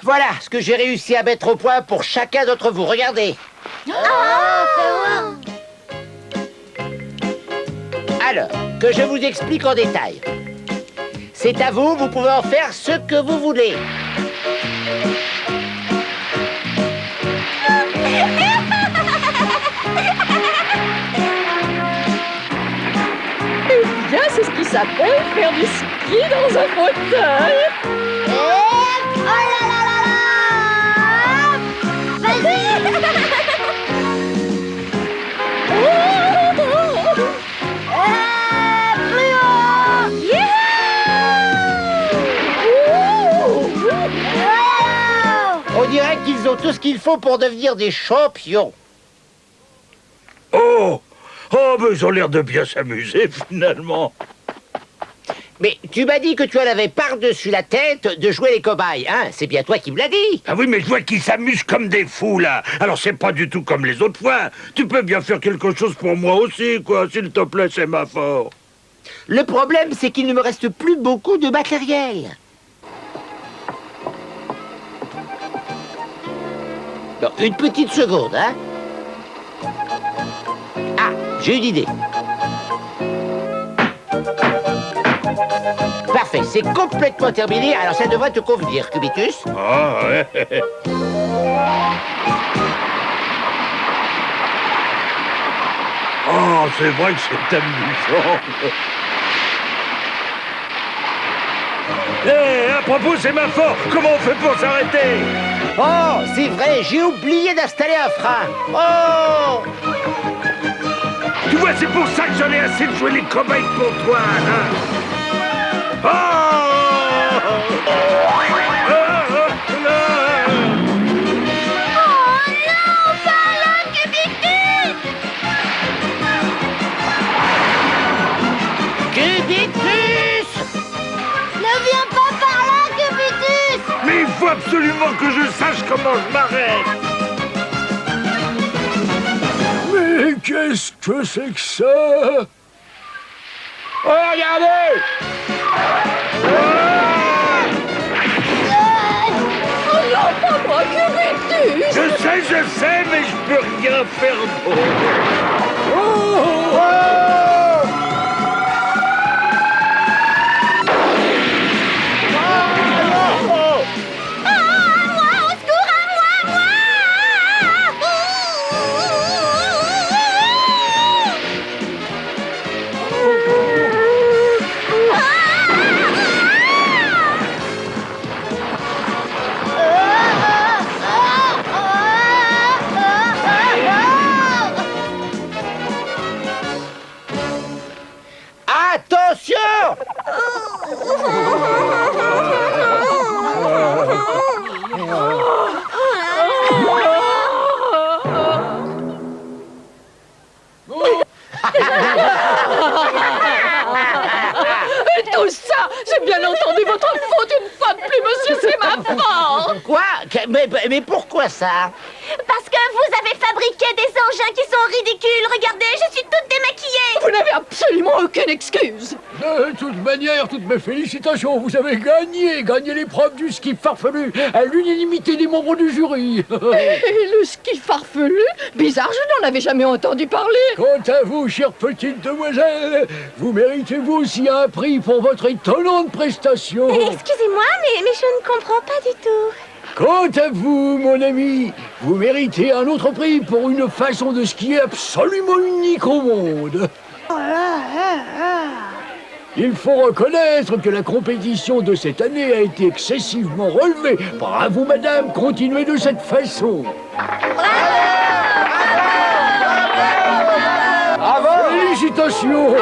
Voilà ce que j'ai réussi à mettre au point pour chacun d'entre vous. Regardez. Alors, que je vous explique en détail. C'est à vous, vous pouvez en faire ce que vous voulez. Eh bien, c'est ce qui s'appelle faire du ski dans un fauteuil. Oh là là là là! Vas-y! Plus haut! On dirait qu'ils ont tout ce qu'il faut pour devenir des champions. Oh, mais ils ont l'air de bien s'amuser, finalement. Mais tu m'as dit que tu en avais par-dessus la tête de jouer les cobayes, hein? C'est bien toi qui me l'as dit. Ah oui, mais je vois qu'ils s'amusent comme des fous, là. Alors, c'est pas du tout comme les autres fois. Tu peux bien faire quelque chose pour moi aussi, quoi. S'il te plaît, sémaphore. Le problème, c'est qu'il ne me reste plus beaucoup de matériel. Bon, une petite seconde, hein? Ah, j'ai une idée. Parfait, c'est complètement terminé, alors ça devrait te convenir, Cubitus. Ah, ouais. Oh, c'est vrai que c'est amusant. Hé, à propos, sémaphore, comment on fait pour s'arrêter? Oh, c'est vrai, j'ai oublié d'installer un frein. Oh! Tu vois, c'est pour ça que j'en ai assez de jouer les cobayes pour toi, là. Cubitus! Ne viens pas par là, Cubitus! Mais il faut absolument que je sache comment je m'arrête. Mais qu'est-ce que c'est que ça? Oh, regardez! Oh non, pas moi, Cubitus! Je sais, mais je peux rien faire d'autre. Attention! Et tout ça, j'ai bien entendu votre faute une fois de plus, monsieur, c'est ma faute! Quoi? Mais pourquoi ça? Parce que vous avez fabriqué des engins qui sont ridicules. Regardez, je suis toute démaquillée. Vous n'avez absolument aucune excuse! De toute manière, toutes mes félicitations, vous avez gagné l'épreuve du ski farfelu à l'unanimité des membres du jury. Et le ski farfelu? Bizarre, je n'en avais jamais entendu parler! Quant à vous, chère petite demoiselle, vous méritez vous aussi un prix pour votre étonnante prestation. Excusez-moi, mais je ne comprends pas du tout. Quant à vous, mon ami, vous méritez un autre prix pour une façon de skier absolument unique au monde. Il faut reconnaître que la compétition de cette année a été excessivement relevée. Bravo, madame, continuez de cette façon. Félicitations.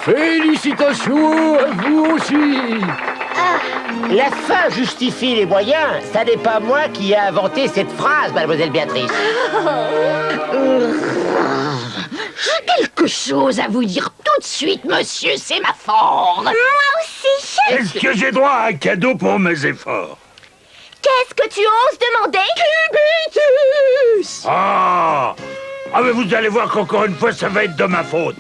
Félicitations à vous aussi. La fin justifie les moyens. Ça n'est pas moi qui ai inventé cette phrase, mademoiselle Béatrice. J'ai quelque chose à vous dire tout de suite, monsieur Sémaphore. Moi aussi, Est-ce que j'ai droit à un cadeau pour mes efforts? Qu'est-ce que tu oses demander? Cubitus! Ah, mais vous allez voir qu'encore une fois, ça va être de ma faute.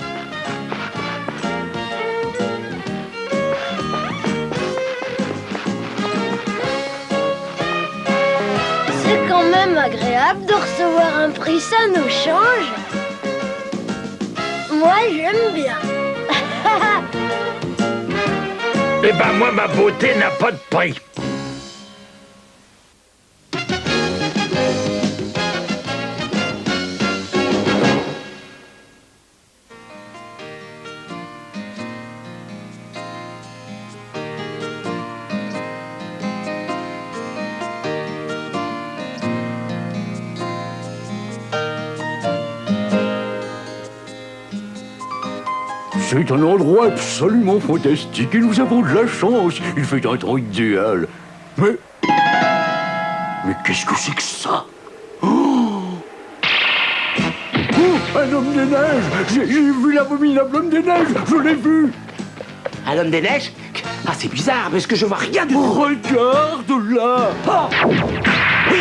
C'est quand même agréable de recevoir un prix, ça nous change. Moi, j'aime bien. Eh ben moi, ma beauté n'a pas de prix. C'est un endroit absolument fantastique et nous avons de la chance. Il fait un temps idéal. Mais qu'est-ce que c'est que ça? Oh, un homme des neiges! J'ai vu l'abominable homme des neiges! Je l'ai vu! Un homme des neiges? Ah, c'est bizarre, parce que je vois rien du tout. Regarde là! Oh! Oui!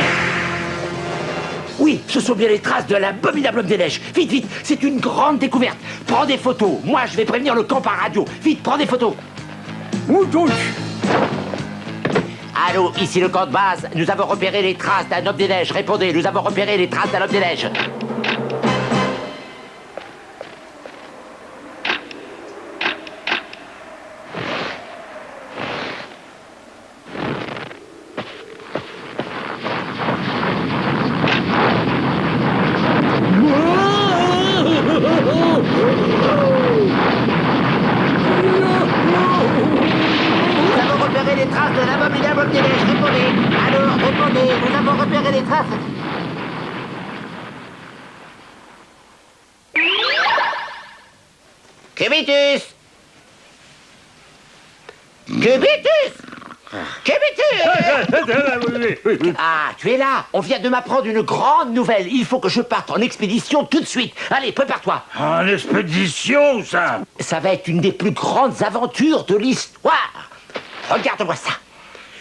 Oui, ce sont bien les traces de l'abominable homme des neiges. Vite, vite, c'est une grande découverte. Prends des photos. Moi, je vais prévenir le camp par radio. Vite, prends des photos. Où donc? Allô, ici le camp de base. Nous avons repéré les traces d'un homme des neiges. Répondez, nous avons repéré les traces d'un homme des neiges. Nous avons repéré les traces de l'abominable homme des neiges. Répondez. Alors, répondez. Nous avons repéré les traces. Cubitus! Cubitus! Cubitus! Ah, tu es là. On vient de m'apprendre une grande nouvelle. Il faut que je parte en expédition tout de suite. Allez, prépare-toi. En expédition, ça? Ça va être une des plus grandes aventures de l'histoire. Regarde-moi ça.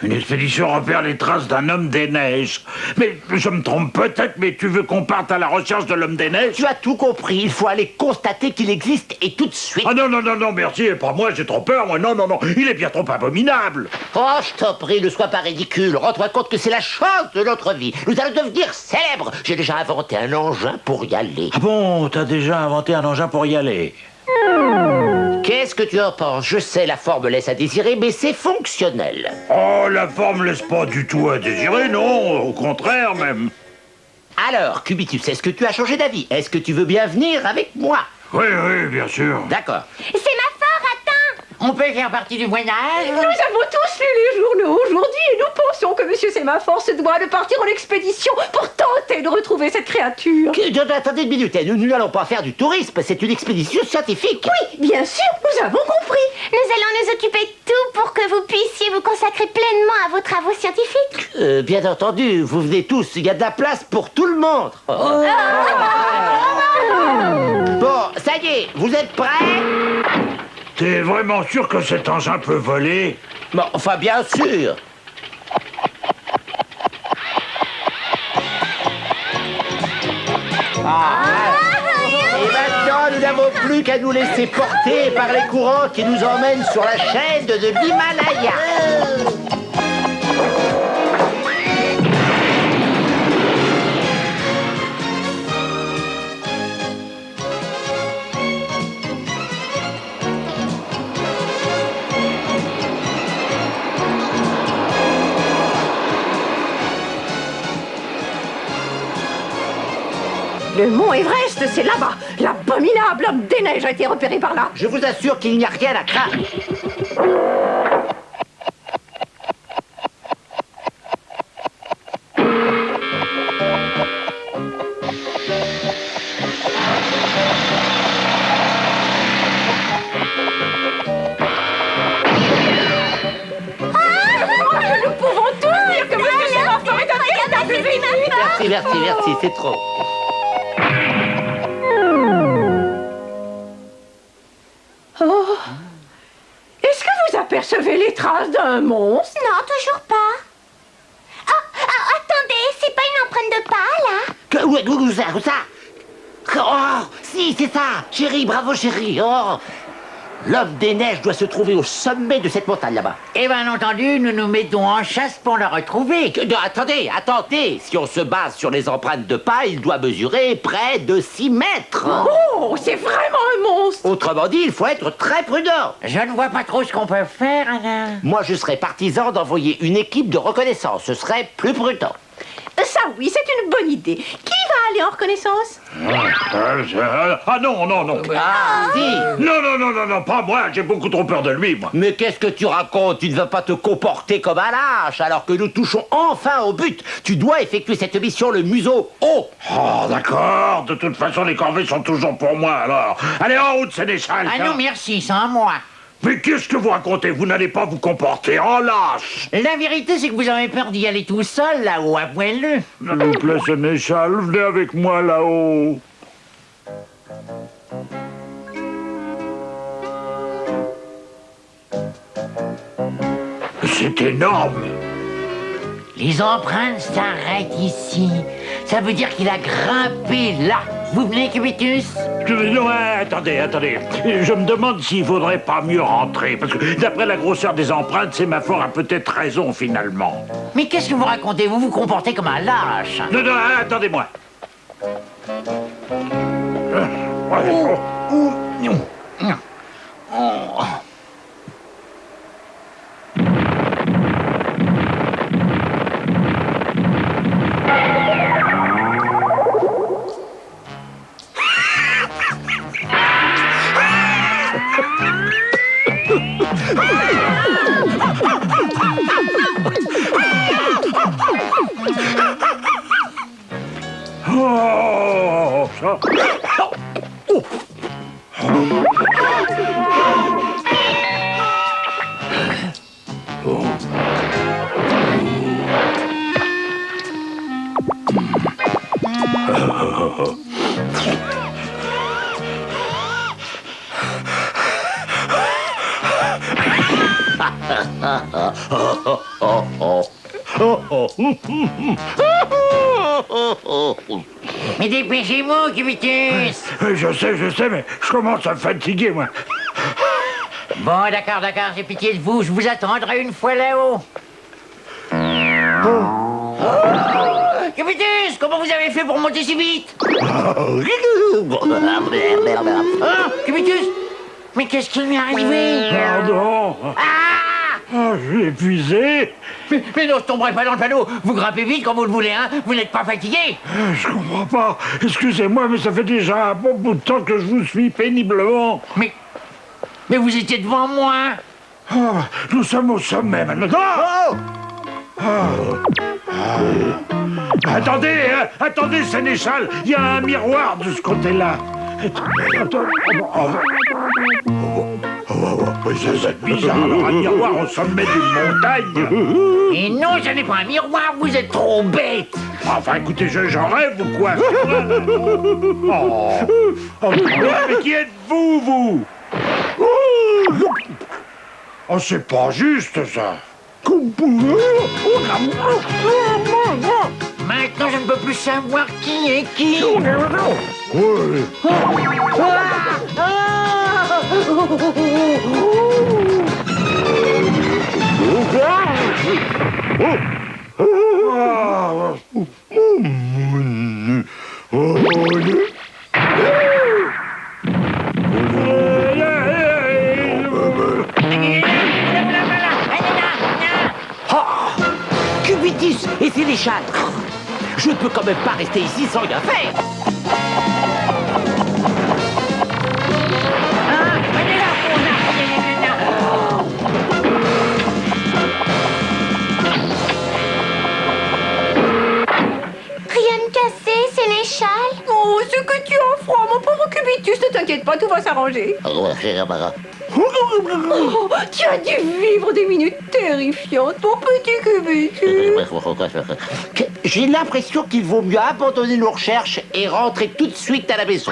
Une expédition repère les traces d'un homme des neiges. Mais je me trompe peut-être, mais tu veux qu'on parte à la recherche de l'homme des neiges? Tu as tout compris, il faut aller constater qu'il existe et tout de suite. Ah non, non, non, non, merci, et pas moi, j'ai trop peur, moi, non, non, non, il est bien trop abominable. Oh, je t'en prie, ne sois pas ridicule. Rends-toi compte que c'est la chance de notre vie. Nous allons devenir célèbres. J'ai déjà inventé un engin pour y aller. Ah bon, t'as déjà inventé un engin pour y aller? Qu'est-ce que tu en penses? Je sais, la forme laisse à désirer, mais c'est fonctionnel. Oh, la forme laisse pas du tout à désirer, non, au contraire même. Alors, Cubitus, est-ce que tu as changé d'avis? Est-ce que tu veux bien venir avec moi? Oui, oui, bien sûr. D'accord. Sémaphore, attends! On peut faire partie du Moyen-Âge? Nous avons tous lu les journaux aujourd'hui et nous pensons que Monsieur Sémaphore se doit de partir en expédition pour tenter de retrouver cette créature. Attendez une minute, nous n'allons pas faire du tourisme, c'est une expédition scientifique. Oui, bien sûr, nous avons compris. Nous allons nous occuper de tout pour que vous puissiez vous consacrer pleinement à vos travaux scientifiques. Bien entendu, vous venez tous, il y a de la place pour tout le monde. Bon, ça y est, vous êtes prêts? T'es vraiment sûr que cet engin peut voler? Bon, enfin, bien sûr. Et maintenant, nous n'avons plus qu'à nous laisser porter par les courants qui nous emmènent sur la chaîne de l'Himalaya. Le mont Everest, c'est là-bas. L'abominable homme des neiges a été repéré par là. Je vous assure qu'il n'y a rien à craindre. Nous pouvons tous dire que Monsieur Sémaphore est un véritable génie. Merci, c'est trop. Oh. Est-ce que vous apercevez les traces d'un monstre? Non, toujours pas. Attendez, c'est pas une empreinte de pas, là? Où ça? Oh, si, c'est ça. Chérie, bravo, chérie. Oh. L'homme des neiges doit se trouver au sommet de cette montagne là-bas. Et bien entendu, nous nous mettons en chasse pour le retrouver. Attendez. Si on se base sur les empreintes de pas, il doit mesurer près de 6 mètres. Oh, c'est vraiment un monstre. Autrement dit, il faut être très prudent. Je ne vois pas trop ce qu'on peut faire, Alain. Moi, je serais partisan d'envoyer une équipe de reconnaissance. Ce serait plus prudent. Ça, oui, c'est une bonne idée. Qui va aller en reconnaissance? Ah non, non, non. Si. Non, pas moi, j'ai beaucoup trop peur de lui, moi. Mais qu'est-ce que tu racontes? Tu ne vas pas te comporter comme un lâche alors que nous touchons enfin au but. Tu dois effectuer cette mission le museau haut. Oh, d'accord. De toute façon, les corvées sont toujours pour moi, alors. Allez, en route, sénéchal. Ah non, merci, sans moi. Mais qu'est-ce que vous racontez? Vous n'allez pas vous comporter en lâche. La vérité, c'est que vous avez peur d'y aller tout seul, là-haut, avouez-le. S'il vous plaît, sénéchal, venez avec moi là-haut. C'est énorme. Les empreintes s'arrêtent ici. Ça veut dire qu'il a grimpé là. Vous venez, Cubitus? Attendez. Je me demande s'il vaudrait pas mieux rentrer. Parce que d'après la grosseur des empreintes, Sémaphore a peut-être raison finalement. Mais qu'est-ce que vous racontez? Vous vous comportez comme un lâche. Non, attendez-moi. Oh, ça. Mais dépêchez-vous, Cubitus. Je sais, mais je commence à me fatiguer, moi. Bon, d'accord, j'ai pitié de vous. Je vous attendrai une fois là-haut. Cubitus, comment vous avez fait pour monter si vite? Cubitus, mais qu'est-ce qui lui est arrivé? Pardon. Je suis épuisé. Mais non, je tomberai pas dans le panneau. Vous grimpez vite quand vous le voulez, hein. Vous n'êtes pas fatigué? Je comprends pas. Excusez-moi, mais ça fait déjà un bon bout de temps que je vous suis péniblement. Mais vous étiez devant moi. Nous sommes au sommet maintenant. Attendez, Sénéchal, il y a un miroir de ce côté-là. C'est bizarre, alors un miroir au sommet d'une montagne. Et non, ce n'est pas un miroir, vous êtes trop bête. Enfin, écoutez, j'en rêve ou quoi? Mais qui êtes-vous, vous? Oh, c'est pas juste, ça. Maintenant, je ne peux plus savoir qui est qui. Cubitus et Sénéchal. Je ne peux quand même pas rester ici sans rien faire. Rien de cassé, Sénéchal? Oh, ce que tu as froid, mon pauvre Cubitus. Ne t'inquiète pas, tout va s'arranger. Oh, tu as dû vivre des minutes terrifiantes, mon petit Cubitus. J'ai l'impression qu'il vaut mieux abandonner nos recherches et rentrer tout de suite à la maison.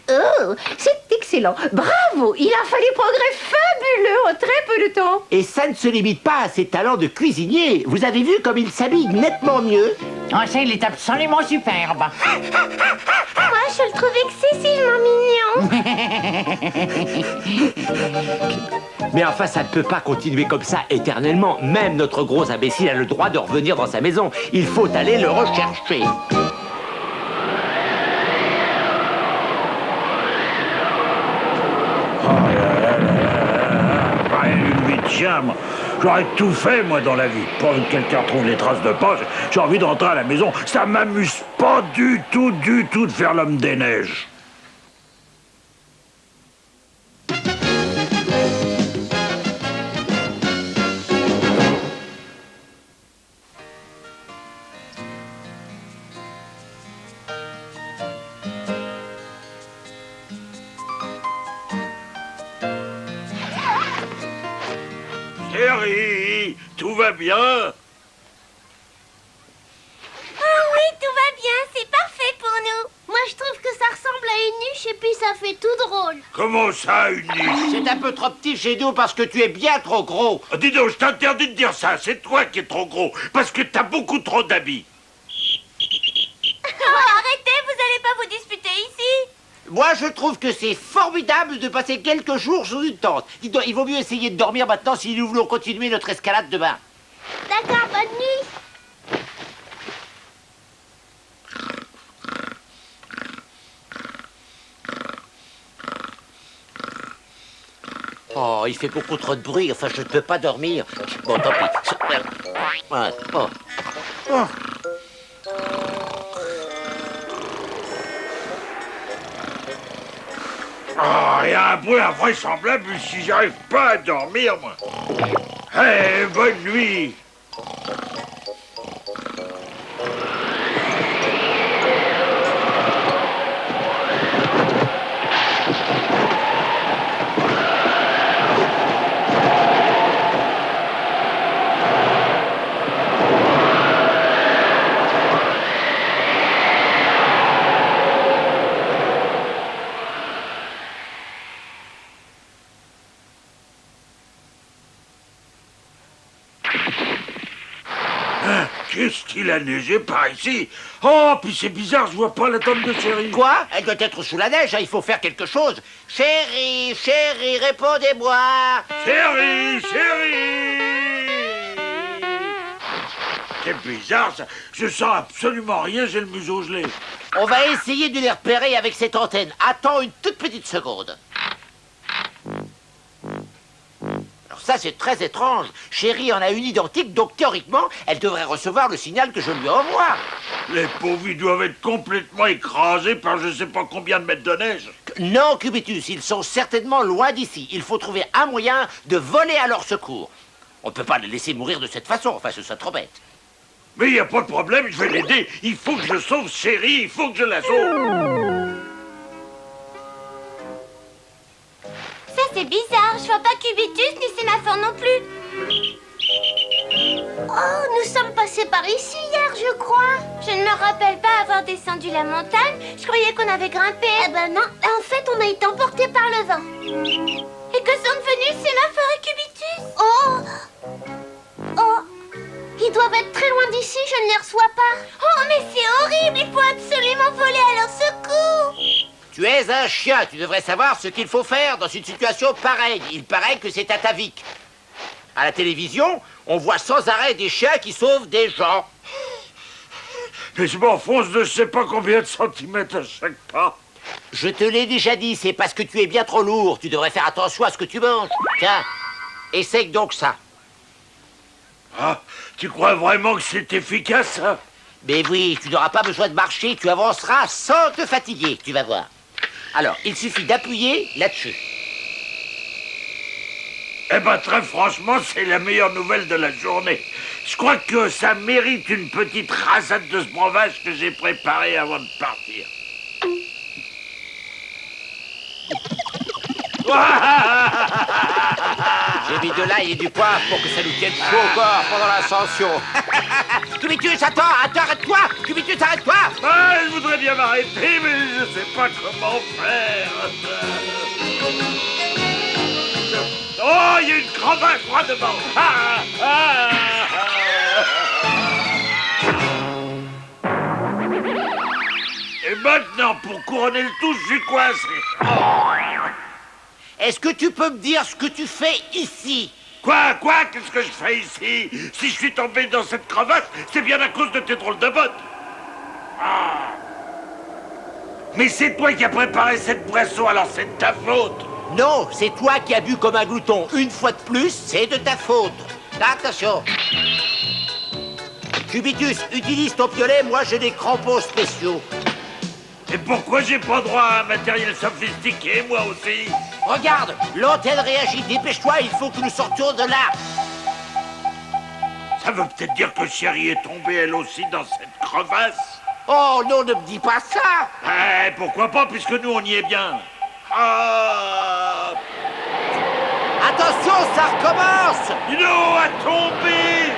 Oh, c'est excellent. Bravo, il a fallu progrès fabuleux en très peu de temps. Et ça ne se limite pas à ses talents de cuisinier. Vous avez vu comme il s'habille nettement mieux? Oh, ça, il est absolument superbe. Moi, je le trouve excessivement mignon. Mais enfin, ça ne peut pas continuer comme ça éternellement. Même notre gros imbécile a le droit de revenir dans sa maison. Il faut aller le rechercher. Tiens, moi, j'aurais tout fait, moi, dans la vie. Pas que quelqu'un trouve les traces de pas, j'ai envie d'entrer à la maison. Ça m'amuse pas du tout de faire l'homme des neiges. Chérie, tout va bien? Ah oui, tout va bien, c'est parfait pour nous. Moi, je trouve que ça ressemble à une niche et puis ça fait tout drôle. Comment ça, une niche? C'est un peu trop petit chez nous parce que tu es bien trop gros. Dis donc, je t'interdis de dire ça. C'est toi qui es trop gros, parce que t'as beaucoup trop d'habits. Oh, arrêtez, vous allez pas vous disputer ici. Moi, je trouve que c'est formidable de passer quelques jours sous une tente. Dis donc, il vaut mieux essayer de dormir maintenant si nous voulons continuer notre escalade demain. D'accord, bonne nuit. Oh, il fait beaucoup trop de bruit. Enfin, je ne peux pas dormir. Bon, tant pis. Ouais. Oh. Oh. Ah, il y a un bruit invraisemblable si j'arrive pas à dormir, moi. Eh, bonne nuit. il a neigé par ici. Oh, puis c'est bizarre, je vois pas la tente de chérie. Quoi? Elle doit être sous la neige, hein, il faut faire quelque chose. Chérie, chérie, répondez-moi. Chérie, chérie. C'est bizarre, ça. Je sens absolument rien, j'ai le museau gelé. On va essayer de les repérer avec cette antenne. Attends une toute petite seconde. Alors ça, c'est très étrange. Chérie en a une identique, donc théoriquement, elle devrait recevoir le signal que je lui envoie. Les pauvres, ils doivent être complètement écrasés par je sais pas combien de mètres de neige. Non, Cubitus, ils sont certainement loin d'ici. Il faut trouver un moyen de voler à leur secours. On ne peut pas les laisser mourir de cette façon, enfin, ce serait trop bête. Mais il n'y a pas de problème, je vais l'aider. Il faut que je sauve chérie, il faut que je la sauve. Ça, c'est bizarre. Je vois pas Cubitus ni Sémaphore non plus. Oh, nous sommes passés par ici hier, je crois. Je ne me rappelle pas avoir descendu la montagne. Je croyais qu'on avait grimpé. Eh ben non, en fait, on a été emportés par le vent. Et que sont devenus Sémaphore et Cubitus? Oh! Ils doivent être très loin d'ici, je ne les reçois pas. Oh, mais c'est horrible, il faut absolument voler à leur secours. Tu es un chien, tu devrais savoir ce qu'il faut faire dans une situation pareille. Il paraît que c'est atavique. À la télévision, on voit sans arrêt des chiens qui sauvent des gens. Mais je m'enfonce de je sais pas combien de centimètres à chaque pas. Je te l'ai déjà dit, c'est parce que tu es bien trop lourd. Tu devrais faire attention à ce que tu manges. Tiens, essaye donc ça. Ah, tu crois vraiment que c'est efficace, ça? Mais oui, tu n'auras pas besoin de marcher, tu avanceras sans te fatiguer, tu vas voir. Alors, il suffit d'appuyer là-dessus. Eh ben, très franchement, c'est la meilleure nouvelle de la journée. Je crois que ça mérite une petite rasade de ce breuvage que j'ai préparé avant de partir. J'ai mis de l'ail et du poivre pour que ça nous tienne chaud au corps pendant l'ascension. Cubitus, attends, arrête-toi! Cubitus, arrête-toi! Ah, je voudrais bien m'arrêter, mais je sais pas comment faire. Oh, il y a une crevasse droit devant. Et maintenant, pour couronner le tout, je suis coincé. Est-ce que tu peux me dire ce que tu fais ici? Quoi? Qu'est-ce que je fais ici? Si je suis tombé dans cette crevasse, c'est bien à cause de tes drôles de bottes. Ah. Mais c'est toi qui as préparé cette boisson, alors c'est de ta faute. Non, c'est toi qui as bu comme un glouton. Une fois de plus, c'est de ta faute. Attention. Cubitus, utilise ton piolet, moi j'ai des crampons spéciaux. Et pourquoi j'ai pas droit à un matériel sophistiqué, moi aussi? Regarde, l'antenne réagit, dépêche-toi, il faut que nous sortions de là. Ça veut peut-être dire que chérie est tombée elle aussi dans cette crevasse? Oh non, ne me dis pas ça. Eh, pourquoi pas, puisque nous on y est bien. Ah. Attention, ça recommence. L'eau a tombé.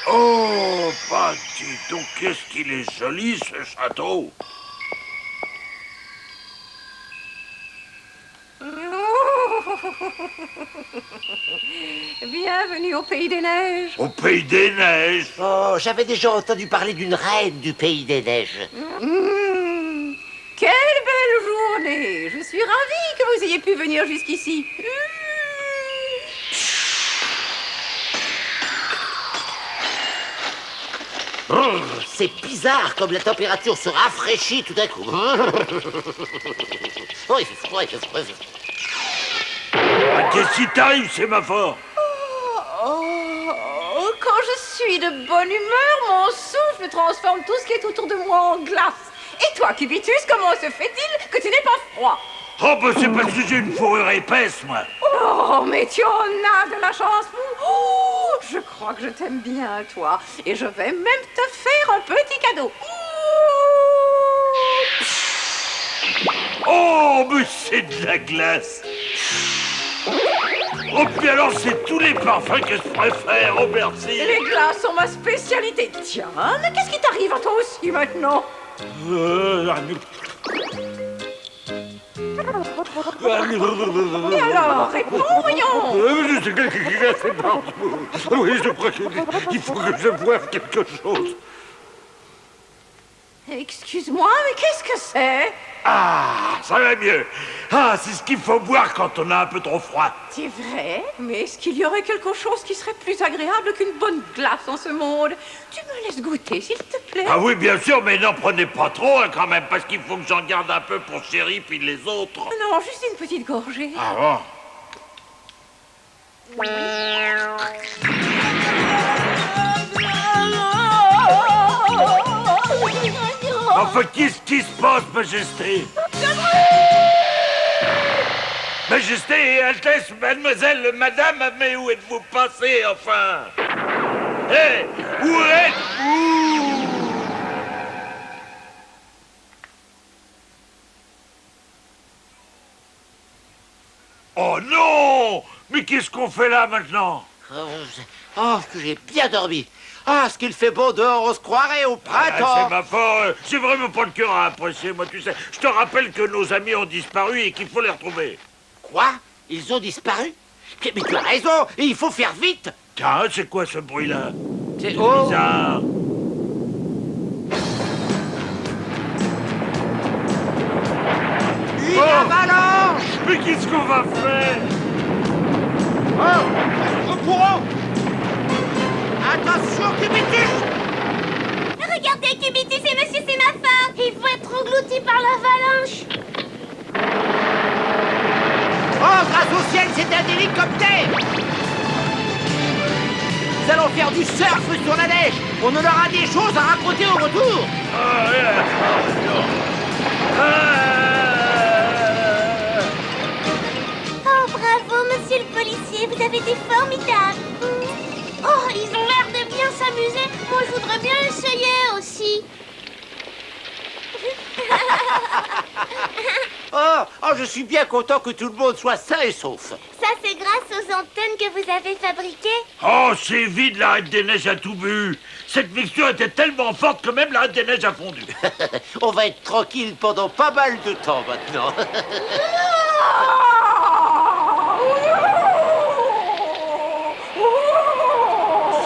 Oh, bah dis donc, qu'est-ce qu'il est joli, ce château. Bienvenue au Pays des Neiges. Au Pays des Neiges? Oh, j'avais déjà entendu parler d'une reine du Pays des Neiges. Quelle belle journée. Je suis ravie que vous ayez pu venir jusqu'ici. Oh, c'est bizarre comme la température se rafraîchit tout d'un coup. Oh, il fait froid, il fait froid. Ah, qu'est-ce qui t'arrive, Sémaphore? Quand je suis de bonne humeur, mon souffle transforme tout ce qui est autour de moi en glace. Et toi, Cubitus, comment se fait-il que tu n'aies pas froid? Oh, bah c'est parce que j'ai une fourrure épaisse, moi. Oh, mais tu en as de la chance. Oh, je crois que je t'aime bien, toi. Et je vais même te faire un petit cadeau. Oh, mais c'est de la glace. Oh, puis alors, c'est tous les parfums que je préfère. Oh, merci. Les glaces sont ma spécialité. Tiens, mais qu'est-ce qui t'arrive à toi aussi maintenant? Et alors, réponds, voyons. Je sais qu'il a fait partout. Oui, je crois qu'il faut que je voie quelque chose. Excuse-moi, mais qu'est-ce que c'est? Ah, ça va mieux. Ah, c'est ce qu'il faut boire quand on a un peu trop froid. C'est vrai, mais est-ce qu'il y aurait quelque chose qui serait plus agréable qu'une bonne glace en ce monde? Tu me laisses goûter, s'il te plaît? Ah oui, bien sûr, mais n'en prenez pas trop, hein, quand même, parce qu'il faut que j'en garde un peu pour Chéri puis les autres. Non, juste une petite gorgée. Ah bon? Enfin, qu'est-ce qui se passe, Majesté? Majesté et Altesse, mademoiselle, madame, mais où êtes-vous passée, enfin? Hé, où êtes-vous? Oh non! Mais qu'est-ce qu'on fait là, maintenant? Oh, que j'ai bien dormi. Ah, ce qu'il fait beau dehors, on se croirait au printemps. Ah, c'est ma faute. J'ai vraiment pas le cœur à apprécier, moi, tu sais. Je te rappelle que nos amis ont disparu et qu'il faut les retrouver. Quoi? Ils ont disparu? Mais tu as raison, et il faut faire vite. Tiens, c'est quoi ce bruit-là? C'est bizarre. Une avalanche! Mais qu'est-ce qu'on va faire? Oh, au courant! Attention, Cubitus! Regardez, Cubitus et Monsieur Sémaphore! Il faut être englouti par l'avalanche! Oh, grâce au ciel, c'est un hélicoptère! Nous allons faire du surf sur la neige! On en aura des choses à raconter au retour! Oh, bravo, monsieur le policier, vous avez été formidable! Oh, ils ont l'air de bien s'amuser. Moi, je voudrais bien essayer aussi. Oh, je suis bien content que tout le monde soit sain et sauf. Ça, c'est grâce aux antennes que vous avez fabriquées. Oh, c'est vide, la Reine des Neiges a tout bu. Cette mixture était tellement forte que même la Reine des Neiges a fondu. On va être tranquille pendant pas mal de temps maintenant.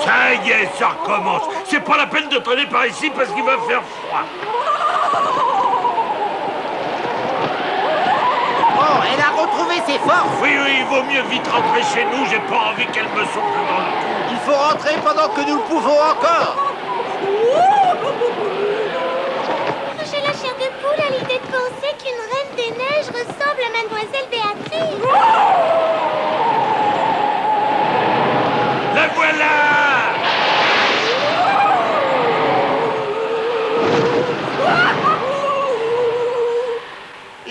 Ça y est, ça recommence. C'est pas la peine de traîner par ici parce qu'il va faire froid. Oh, elle a retrouvé ses forces. Oui, il vaut mieux vite rentrer chez nous. J'ai pas envie qu'elle me souffle dans le cou. Il faut rentrer pendant que nous le pouvons encore. J'ai la chair de poule à l'idée de penser qu'une reine des neiges ressemble à Mademoiselle Béatrice. La voilà!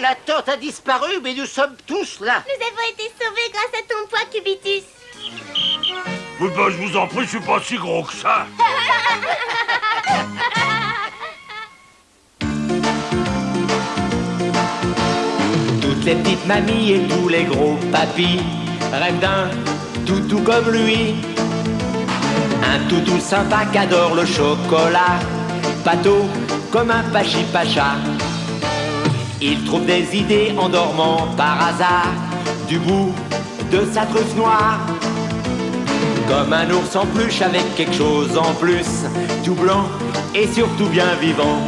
La tante a disparu, mais nous sommes tous là. Nous avons été sauvés grâce à ton poids, Cubitus. Oui, ben, je vous en prie, je suis pas si gros que ça. Toutes les petites mamies et tous les gros papis rêvent d'un toutou comme lui. Un toutou sympa qui adore le chocolat, pâteau comme un pachi-pacha. Il trouve des idées en dormant par hasard du bout de sa truffe noire. Comme un ours en peluche avec quelque chose en plus, tout blanc et surtout bien vivant.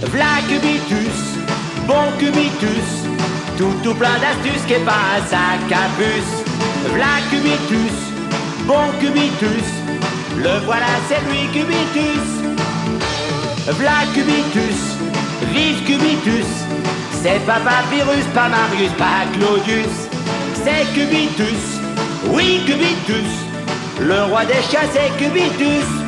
V'là Cubitus, bon Cubitus, tout plein d'astuces qui est pas un sac à puce. V'là Cubitus, bon Cubitus, le voilà c'est lui Cubitus. V'là Cubitus, vive Cubitus, c'est pas Papyrus, pas Marius, pas Claudius. C'est Cubitus, oui Cubitus, le roi des chiens c'est Cubitus.